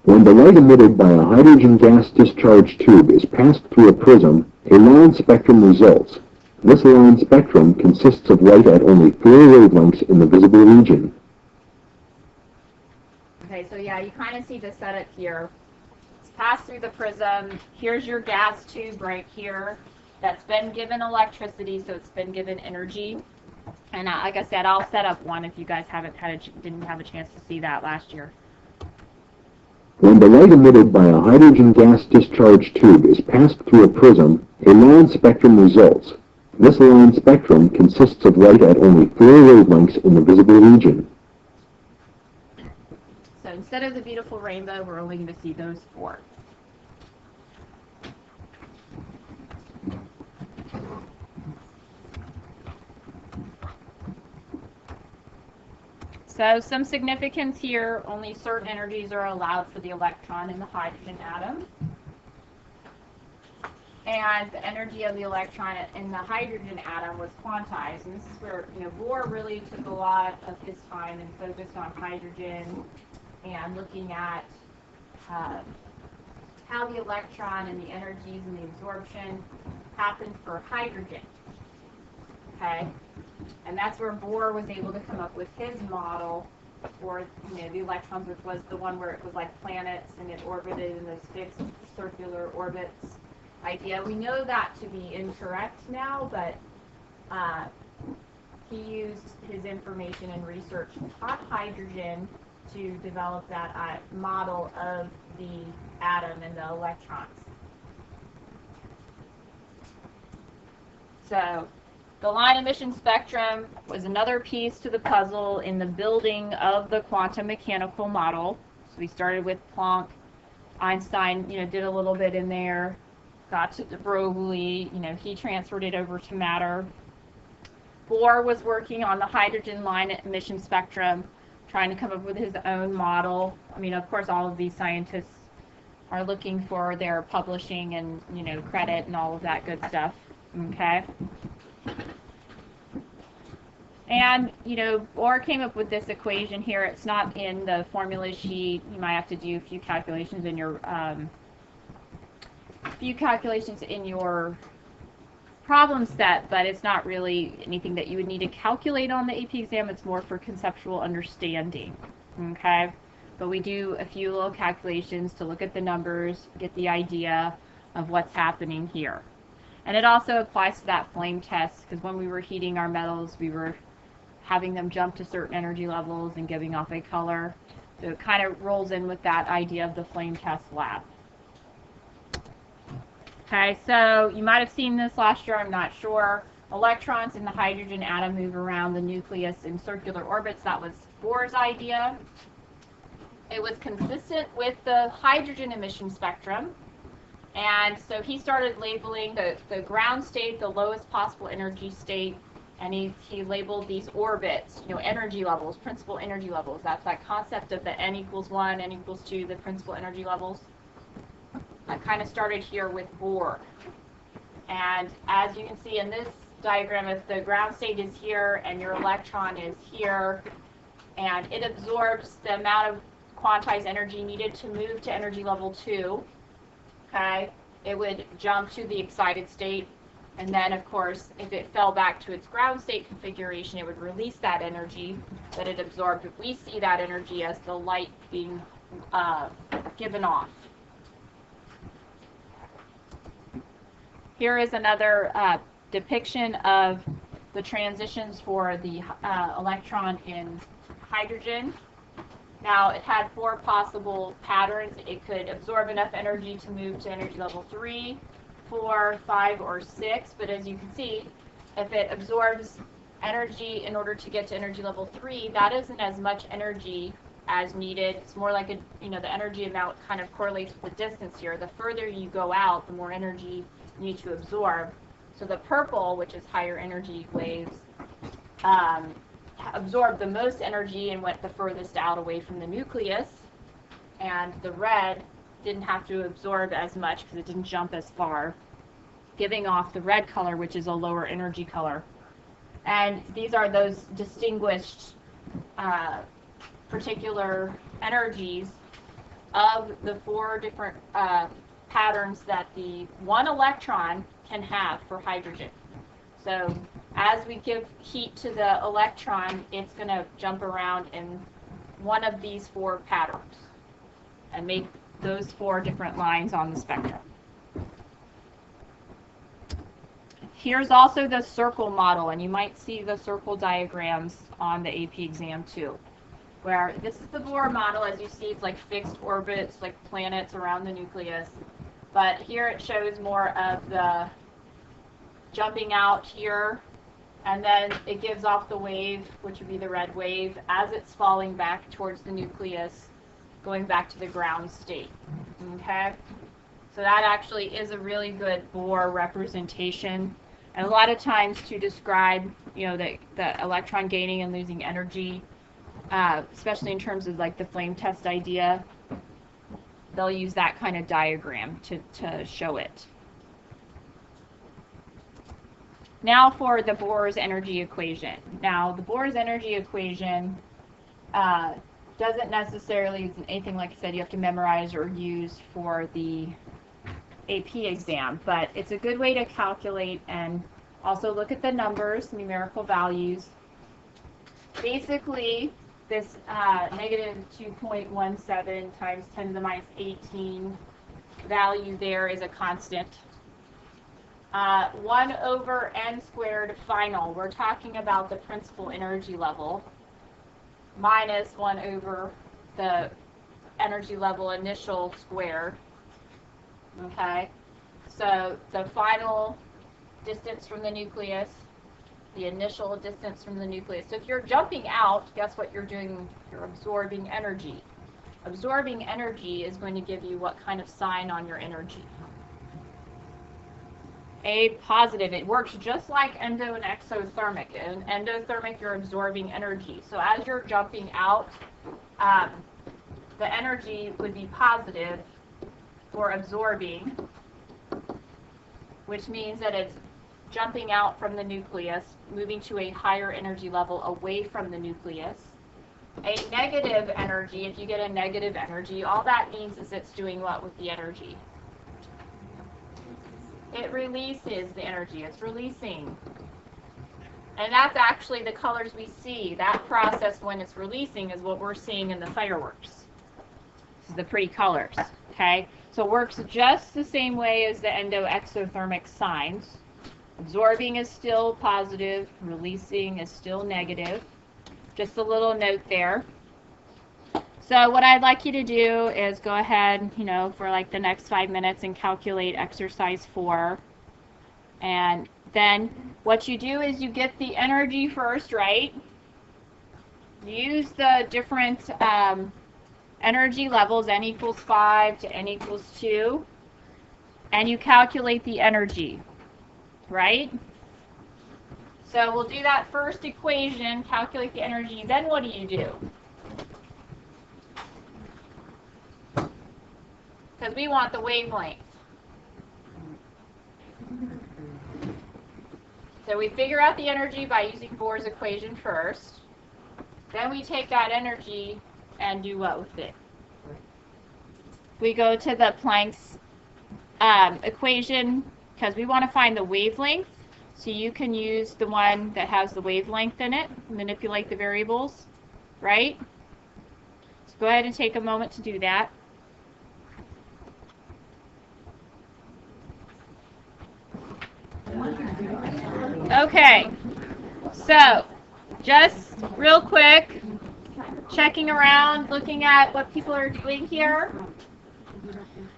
S4: When the light emitted by a hydrogen gas discharge tube is passed through a prism, a line spectrum results. This line spectrum consists of light at only 4 wavelengths in the visible region.
S1: Okay, so yeah, you kind of see the setup here. It's passed through the prism. Here's your gas tube right here that's been given electricity, so it's been given energy. And like I said, I'll set up one if you guys didn't have a chance to see that last year.
S4: When the light emitted by a hydrogen gas discharge tube is passed through a prism, a line spectrum results. This line spectrum consists of light at only 4 wavelengths in the visible region.
S1: So instead of the beautiful rainbow, we're only going to see those 4. So some significance here, only certain energies are allowed for the electron in the hydrogen atom. And the energy of the electron in the hydrogen atom was quantized. And this is where, Bohr really took a lot of his time and focused on hydrogen and looking at how the electron and the energies and the absorption happened for hydrogen. Okay? And that's where Bohr was able to come up with his model for the electrons, which was the one where it was like planets and it orbited in those fixed circular orbits idea. We know that to be incorrect now, but he used his information and research on hydrogen to develop that model of the atom and the electrons. So the line emission spectrum was another piece to the puzzle in the building of the quantum mechanical model. So we started with Planck. Einstein, did a little bit in there. Got to the Broglie, he transferred it over to matter. Bohr was working on the hydrogen line emission spectrum, trying to come up with his own model. I mean, of course, all of these scientists are looking for their publishing and, credit and all of that good stuff. Okay? And, Bohr came up with this equation here. It's not in the formula sheet. You might have to do a few calculations in your problem set, but it's not really anything that you would need to calculate on the AP exam. It's more for conceptual understanding. Okay? But we do a few little calculations to look at the numbers, get the idea of what's happening here. And it also applies to that flame test, because when we were heating our metals, we were having them jump to certain energy levels and giving off a color. So it kind of rolls in with that idea of the flame test lab. Okay, so you might have seen this last year, I'm not sure. Electrons in the hydrogen atom move around the nucleus in circular orbits. That was Bohr's idea. It was consistent with the hydrogen emission spectrum. And so he started labeling the ground state, the lowest possible energy state, And he labeled these orbits, you know, energy levels, principal energy levels. That's that concept of the n equals 1, n equals 2, the principal energy levels. I kind of started here with Bohr. And as you can see in this diagram, if the ground state is here and your electron is here, and it absorbs the amount of quantized energy needed to move to energy level 2, okay, it would jump to the excited state. And then, of course, if it fell back to its ground state configuration, it would release that energy that it absorbed. We see that energy as the light being given off. Here is another depiction of the transitions for the electron in hydrogen. Now, it had 4 possible patterns. It could absorb enough energy to move to energy level 3, 4, 5, or 6, but as you can see, if it absorbs energy in order to get to energy level 3, that isn't as much energy as needed. It's more like the energy amount kind of correlates with the distance here. The further you go out, the more energy you need to absorb. So the purple, which is higher energy waves, absorbed the most energy and went the furthest out away from the nucleus, and the red didn't have to absorb as much because it didn't jump as far, giving off the red color, which is a lower energy color. And these are those distinguished particular energies of the 4 different patterns that the one electron can have for hydrogen. So as we give heat to the electron, it's going to jump around in one of these 4 patterns and make those 4 different lines on the spectrum. Here's also the circle model, and you might see the circle diagrams on the AP exam too, where this is the Bohr model. As you see, it's like fixed orbits, like planets around the nucleus. But here it shows more of the jumping out here, and then it gives off the wave, which would be the red wave, as it's falling back towards the nucleus, going back to the ground state. Okay? So that actually is a really good Bohr representation. And a lot of times to describe, the electron gaining and losing energy, especially in terms of like the flame test idea, they'll use that kind of diagram to show it. Now for the Bohr's energy equation. Now the Bohr's energy equation doesn't necessarily, anything like I said, you have to memorize or use for the AP exam, but it's a good way to calculate and also look at the numbers, numerical values. Basically, this negative 2.17 times 10 to the minus 18 value there is a constant. 1 over n squared final, we're talking about the principal energy level, minus 1 over the energy level initial squared. Okay, so the final distance from the nucleus, the initial distance from the nucleus. So if you're jumping out, guess what you're doing? You're absorbing energy. Absorbing energy is going to give you what kind of sign on your energy? A positive. It works just like endo and exothermic. In endothermic, you're absorbing energy. So as you're jumping out, the energy would be positive for absorbing, which means that it's jumping out from the nucleus, moving to a higher energy level away from the nucleus. A negative energy, if you get a negative energy, all that means is it's doing what with the energy? It releases the energy. It's releasing. And that's actually the colors we see. That process when it's releasing is what we're seeing in the fireworks. This is the pretty colors. Okay? So it works just the same way as the endo-exothermic signs. Absorbing is still positive. Releasing is still negative. Just a little note there. So what I'd like you to do is go ahead, for like the next 5 minutes and calculate exercise 4. And then what you do is you get the energy first, right? Use the different energy levels, n equals 5 to n equals 2, and you calculate the energy, right? So we'll do that first equation, calculate the energy, then what do? Because we want the wavelength. So we figure out the energy by using Bohr's equation first. Then we take that energy and do what with it? We go to the Planck's equation because we want to find the wavelength. So you can use the one that has the wavelength in it, manipulate the variables, right? So go ahead and take a moment to do that. Okay, so just real quick, checking around, looking at what people are doing here.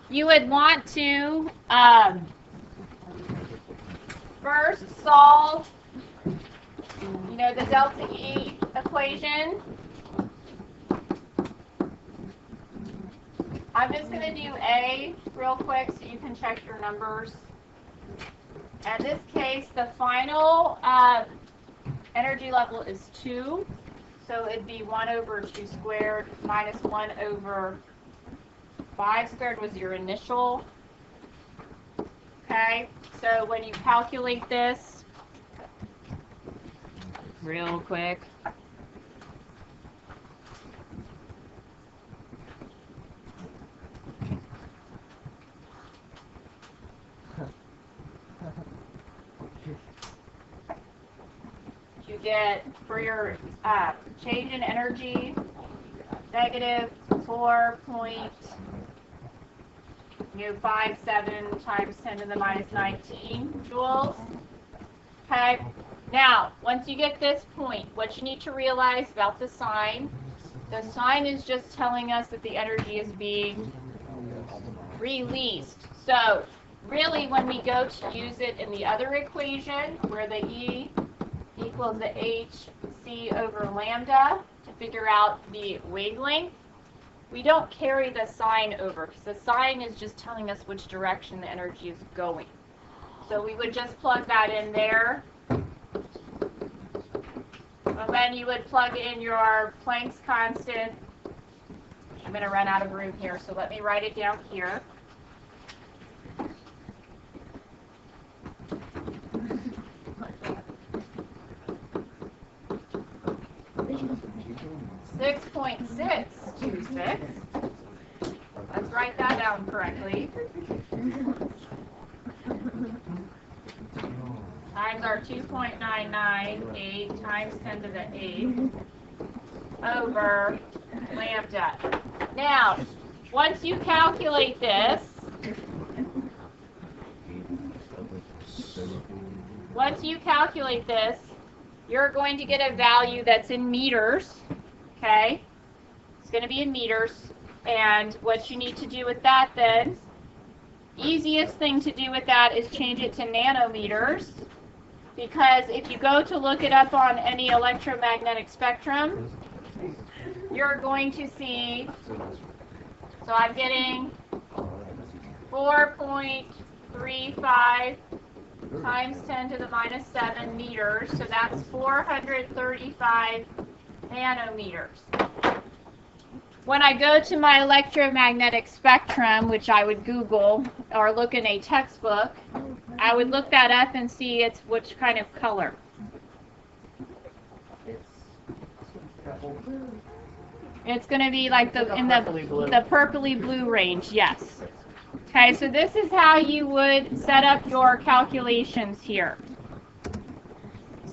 S1: You would want to first solve, the delta E equation. I'm just going to do A real quick so you can check your numbers. In this case, the final energy level is 2. So it'd be 1 over 2 squared minus 1 over 5 squared was your initial. Okay, so when you calculate this, real quick, you get for your change in energy, negative 4.57 times 10 to the minus 19 joules. Okay. Now, once you get this point, what you need to realize about the sign is just telling us that the energy is being released. So, really, when we go to use it in the other equation, where the E equals the hc over lambda to figure out the wavelength, we don't carry the sign over because the sign is just telling us which direction the energy is going. So we would just plug that in there. And then you would plug in your Planck's constant. I'm going to run out of room here, so let me write it down here. .626. Let's write that down correctly. Times our 2.998 times 10 to the 8th over lambda. Now, once you calculate this, you're going to get a value that's in meters. Okay? It's going to be in meters. And what you need to do with that then, easiest thing to do with that is change it to nanometers. Because if you go to look it up on any electromagnetic spectrum, you're going to see, so I'm getting 4.35 times 10 to the minus 7 meters. So that's 435 nanometers. When I go to my electromagnetic spectrum, which I would Google or look in a textbook, I would look that up and see it's which kind of color. It's going to be like the purpley blue range, yes. Okay, so this is how you would set up your calculations here.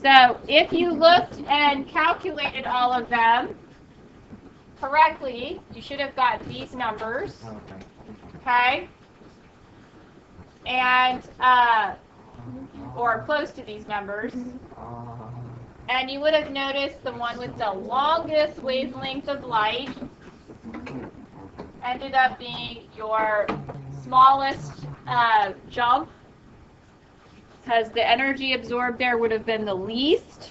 S1: So if you looked and calculated all of them correctly, you should have got these numbers. Okay? And, or close to these numbers. And you would have noticed the one with the longest wavelength of light ended up being your smallest jump, because the energy absorbed there would have been the least,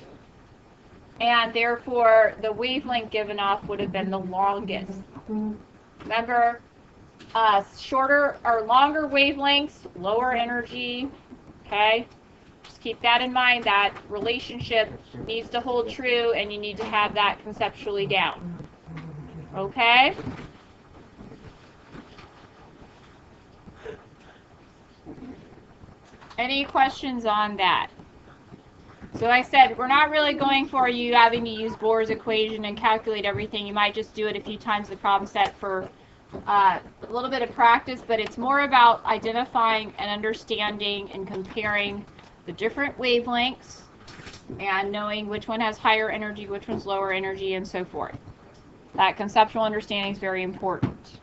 S1: and therefore the wavelength given off would have been the longest. Remember, shorter or longer wavelengths, lower energy, okay? Just keep that in mind. That relationship needs to hold true, and you need to have that conceptually down. Okay? Any questions on that? So I said, we're not really going for you having to use Bohr's equation and calculate everything. You might just do it a few times the problem set for a little bit of practice, but it's more about identifying and understanding and comparing the different wavelengths and knowing which one has higher energy, which one's lower energy, and so forth. That conceptual understanding is very important.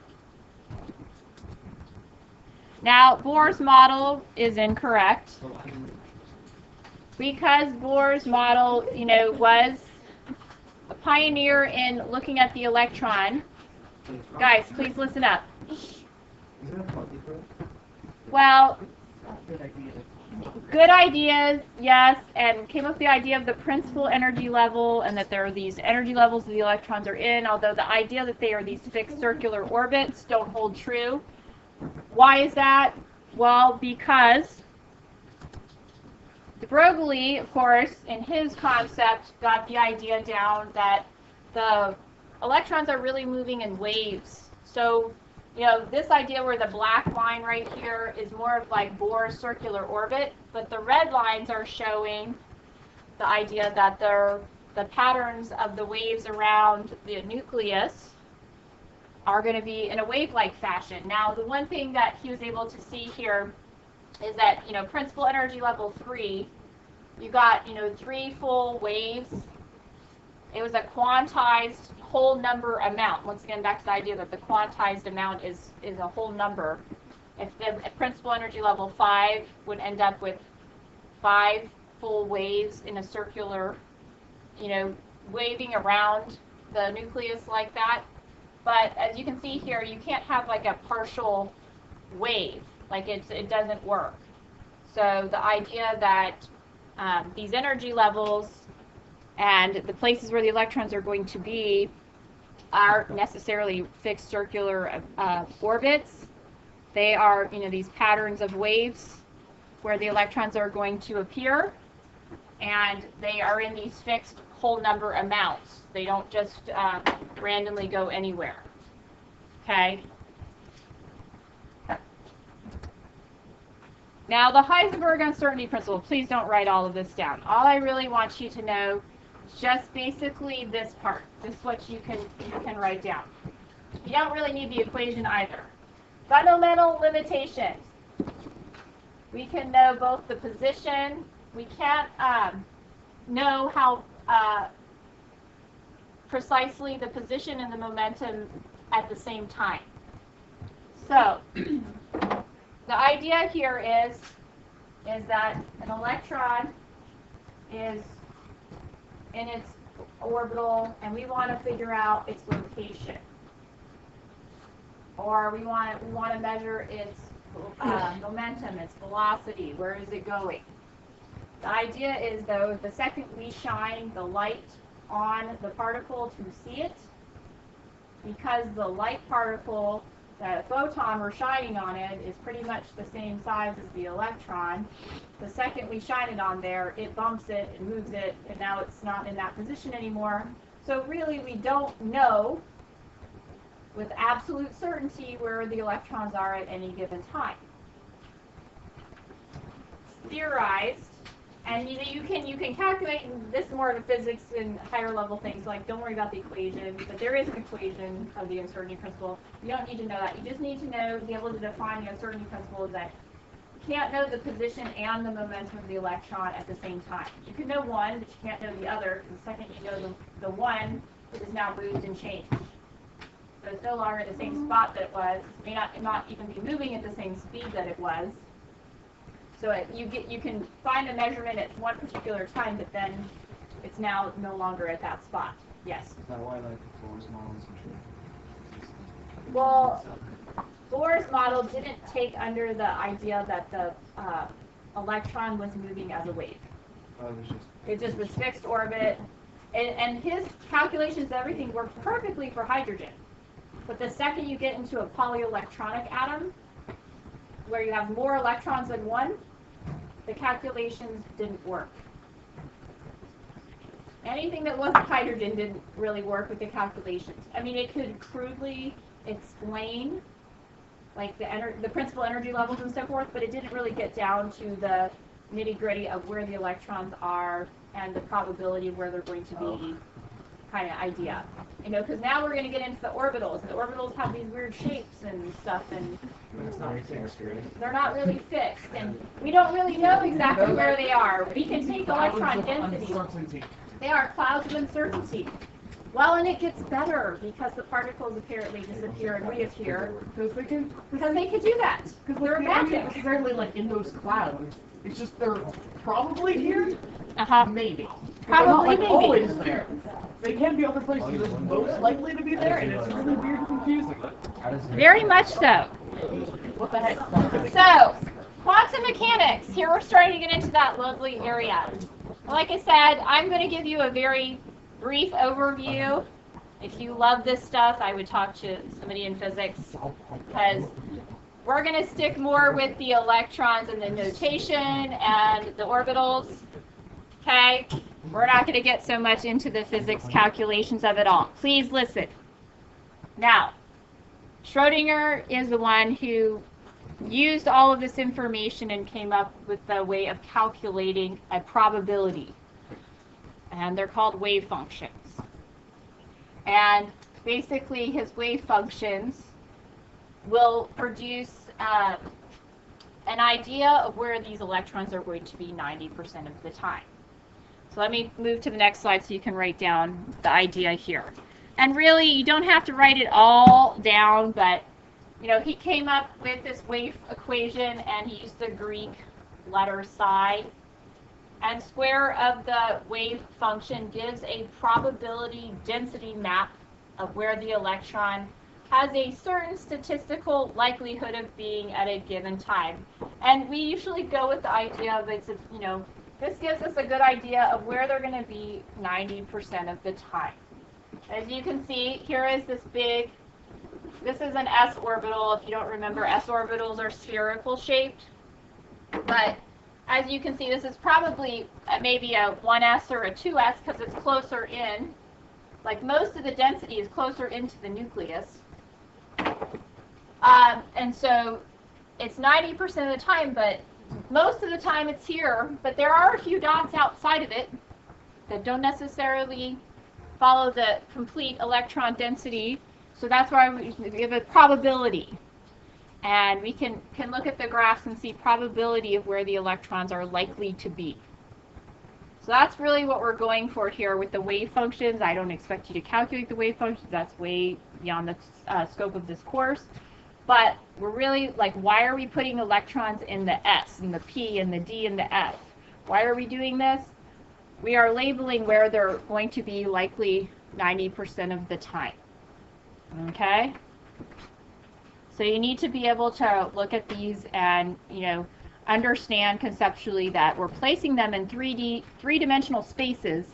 S1: Now, Bohr's model is incorrect because Bohr's model, was a pioneer in looking at the electron. Guys, please listen up. Well, good ideas, yes, and came up with the idea of the principal energy level and that there are these energy levels that the electrons are in, although the idea that they are these fixed circular orbits don't hold true. Why is that? Well, because de Broglie, of course, in his concept, got the idea down that the electrons are really moving in waves. So, this idea where the black line right here is more of like Bohr's circular orbit, but the red lines are showing the idea that the patterns of the waves around the nucleus are going to be in a wave-like fashion. Now, the one thing that he was able to see here is that, principal energy level 3, you got, 3 full waves. It was a quantized whole number amount. Once again, back to the idea that the quantized amount is a whole number. If the principal energy level 5 would end up with 5 full waves in a circular, waving around the nucleus like that. But as you can see here, you can't have like a partial wave. Like it doesn't work. So the idea that these energy levels and the places where the electrons are going to be aren't necessarily fixed circular orbits. They are, these patterns of waves where the electrons are going to appear, and they are in these fixed whole number amounts. They don't just randomly go anywhere. Okay? Now, the Heisenberg uncertainty principle, please don't write all of this down. All I really want you to know is just basically this part. This is what you can write down. You don't really need the equation either. Fundamental limitations. We can know both the position. We can't know how precisely the position and the momentum at the same time. So, the idea here is that an electron is in its orbital, and we want to figure out its location, or we want to measure its momentum, its velocity. Where is it going? The idea is, though, the second we shine the light on the particle to see it, because the light particle, the photon we're shining on it, is pretty much the same size as the electron. The second we shine it on there, it bumps it and moves it, and now it's not in that position anymore. So really, we don't know with absolute certainty where the electrons are at any given time. It's theorized, and you can calculate, and this is more of physics and higher level things, like don't worry about the equation, but there is an equation of the uncertainty principle. You don't need to know that. You just need to know, be able to define the uncertainty principle is that you can't know the position and the momentum of the electron at the same time. You can know one, but you can't know the other, because the second you know the one, it is now moved and changed. So it's no longer in the same spot that it was. It may not even be moving at the same speed that it was. So you can find a measurement at one particular time, but then it's now no longer at that spot. Yes?
S3: Is that why, like, Bohr's model is true?
S1: Well, Bohr's model didn't take under the idea that the electron was moving as a wave. It just was fixed orbit. And his calculations and everything worked perfectly for hydrogen. But the second you get into a polyelectronic atom, where you have more electrons than one, the calculations didn't work. Anything that wasn't hydrogen didn't really work with the calculations. I mean, it could crudely explain like the principal energy levels and so forth, but it didn't really get down to the nitty-gritty of where the electrons are and the probability of where they're going to be kind of idea. You know, because now we're going to get into the orbitals. The orbitals have these weird shapes and stuff, and they're not really fixed, and we don't really know exactly where they are. We can take electron density. They are clouds of uncertainty. Well, and it gets better because the particles apparently disappear and reappear.
S5: Because they can
S1: do that.
S5: Because
S1: they're
S5: they can't be necessarily like in those clouds. It's just they're probably here. Maybe.
S1: Probably,
S5: not, like,
S1: maybe.
S5: Always there. They can be other places that's most likely to be there, and it's really weird and confusing.
S1: Very much so.
S5: What the heck?
S1: So, quantum mechanics. Here we're starting to get into that lovely area. Like I said, I'm going to give you a very brief overview. If you love this stuff, I would talk to somebody in physics, because we're going to stick more with the electrons and the notation and the orbitals. Okay? We're not going to get so much into the physics calculations of it all. Please listen. Now, Schrodinger is the one who used all of this information and came up with the way of calculating a probability. And they're called wave functions. And basically his wave functions will produce an idea of where these electrons are going to be 90% of the time. So let me move to the next slide so you can write down the idea here. And really, you don't have to write it all down, but you know, he came up with this wave equation and he used the Greek letter psi. And square of the wave function gives a probability density map of where the electron has a certain statistical likelihood of being at a given time. And we usually go with the idea of it's, you know, this gives us a good idea of where they're going to be 90% of the time. As you can see, here is this is an s orbital. If you don't remember, s orbitals are spherical shaped. But as you can see, this is probably maybe a 1s or a 2s because it's closer in. Like most of the density is closer into the nucleus. And so it's 90% of the time, but most of the time it's here. But there are a few dots outside of it that don't necessarily follow the complete electron density. So that's why we give a probability. And we can look at the graphs and see probability of where the electrons are likely to be. So that's really what we're going for here with the wave functions. I don't expect you to calculate the wave functions. That's way beyond the scope of this course. But we're really like, why are we putting electrons in the S and the P and the D and the F? Why are we doing this? We are labeling where they're going to be likely 90% of the time. Okay? So you need to be able to look at these and, you know, understand conceptually that we're placing them in three-dimensional spaces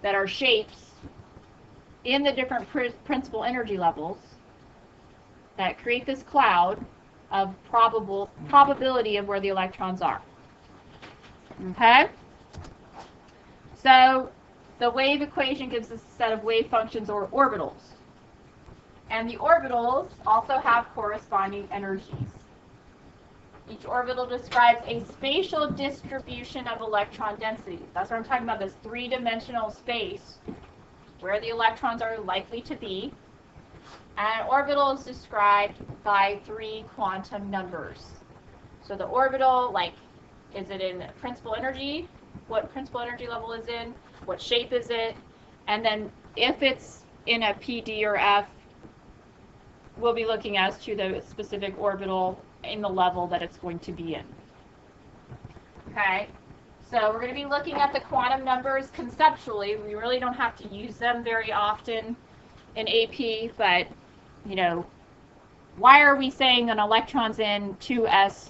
S1: that are shapes in the different principal energy levels that create this cloud of probability of where the electrons are. Okay? So the wave equation gives us a set of wave functions or orbitals. And the orbitals also have corresponding energies. Each orbital describes a spatial distribution of electron densities. That's what I'm talking about, this three-dimensional space where the electrons are likely to be. And an orbital is described by 3 quantum numbers. So the orbital, like, is it in principal energy? What principal energy level is in? What shape is it? And then if it's in a P, D, or F, we'll be looking as to the specific orbital in the level that it's going to be in. Okay, so we're going to be looking at the quantum numbers conceptually. We really don't have to use them very often in AP, but, you know, why are we saying an electron's in 2s,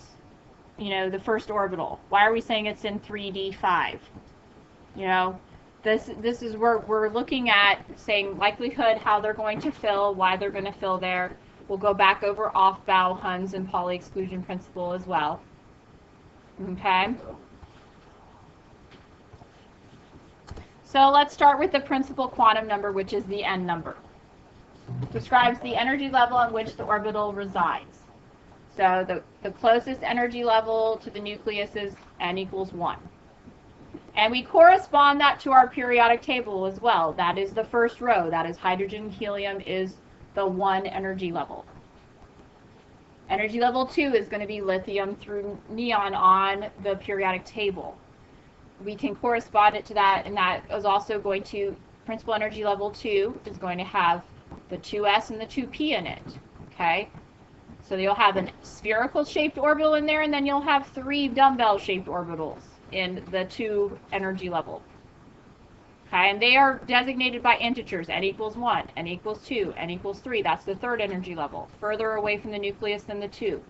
S1: you know, the first orbital? Why are we saying it's in 3d5? You know, this is where we're looking at saying likelihood, how they're going to fill, why they're going to fill there. We'll go back over off-bow Hund's and Pauli exclusion principle as well. Okay? So let's start with the principal quantum number, which is the n number. Describes the energy level on which the orbital resides. So the closest energy level to the nucleus is n equals 1. And we correspond that to our periodic table as well. That is the first row. That is hydrogen, helium is the 1 energy level. Energy level 2 is going to be lithium through neon on the periodic table. We can correspond it to that, and that is also going to, principal energy level 2 is going to have the 2s and the 2p in it. Okay? So you'll have a spherical shaped orbital in there, and then you'll have 3 dumbbell shaped orbitals in the 2 energy level. Okay, and they are designated by integers, n equals 1, n equals 2, n equals 3. That's the 3rd energy level, further away from the nucleus than the 2.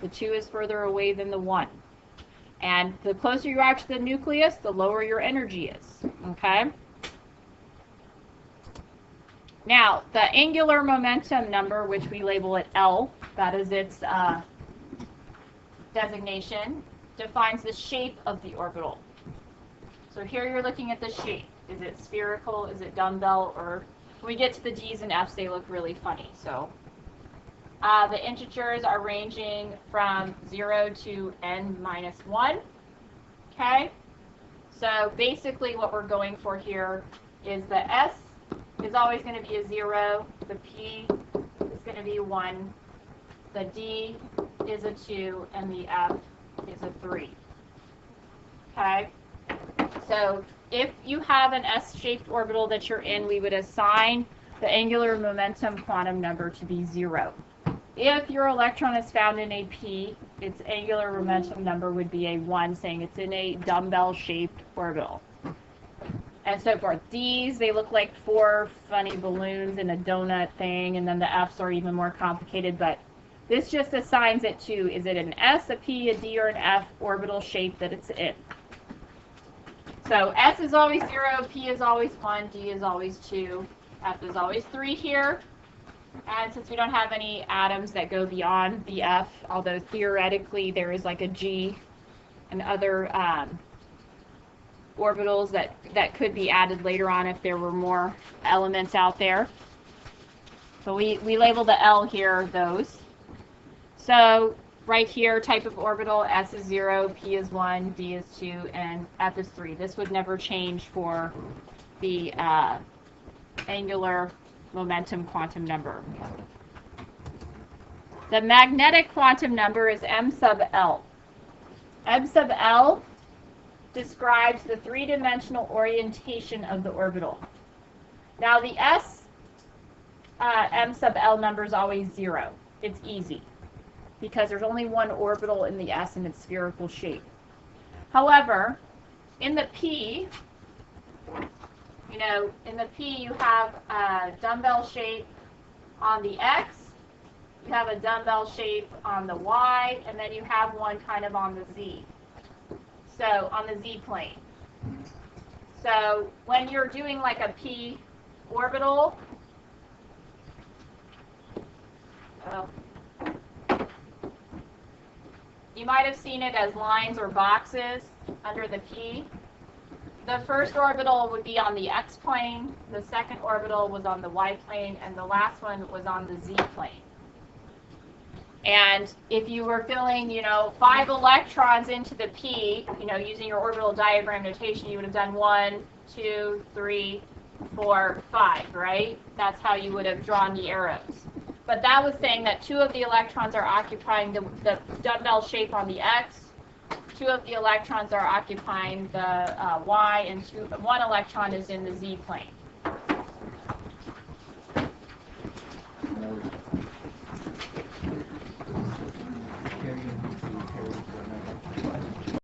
S1: The 2 is further away than the 1. And the closer you are to the nucleus, the lower your energy is. Okay? Now, the angular momentum number, which we label it L, that is its designation, defines the shape of the orbital. So here you're looking at the shape. Is it spherical? Is it dumbbell? Or when we get to the G's and F's, they look really funny. So the integers are ranging from 0 to n minus 1. Okay? So basically what we're going for here is the S is always going to be a 0. The P is going to be 1. The D is a 2. And the F is a 3. Okay? So if you have an S-shaped orbital that you're in, we would assign the angular momentum quantum number to be 0. If your electron is found in a P, its angular momentum number would be a 1, saying it's in a dumbbell-shaped orbital. And so forth. These, they look like 4 funny balloons in a donut thing, and then the F's are even more complicated, but this just assigns it to, is it an S, a P, a D, or an F orbital shape that it's in. So S is always 0, P is always 1, D is always 2, F is always 3 here. And since we don't have any atoms that go beyond the F, although theoretically there is like a G and other orbitals that could be added later on if there were more elements out there. So we label the L here, those. So right here, type of orbital, S is 0, P is 1, D is 2, and F is 3. This would never change for the angular momentum quantum number. The magnetic quantum number is m sub L. M sub L describes the 3-dimensional orientation of the orbital. Now the S m sub L number is always 0. It's easy, because there's only one orbital in the S in its spherical shape. However, in the P, you have a dumbbell shape on the X, you have a dumbbell shape on the Y, and then you have one kind of on the Z. So, on the Z plane. So, when you're doing like a P orbital, you might have seen it as lines or boxes under the P. The first orbital would be on the X plane, the second orbital was on the Y plane, and the last one was on the Z plane. And if you were filling, 5 electrons into the P, using your orbital diagram notation, you would have done 1, 2, 3, 4, 5, right? That's how you would have drawn the arrows. But that was saying that 2 of the electrons are occupying the dumbbell shape on the X, 2 of the electrons are occupying the Y, and 1 electron is in the Z plane.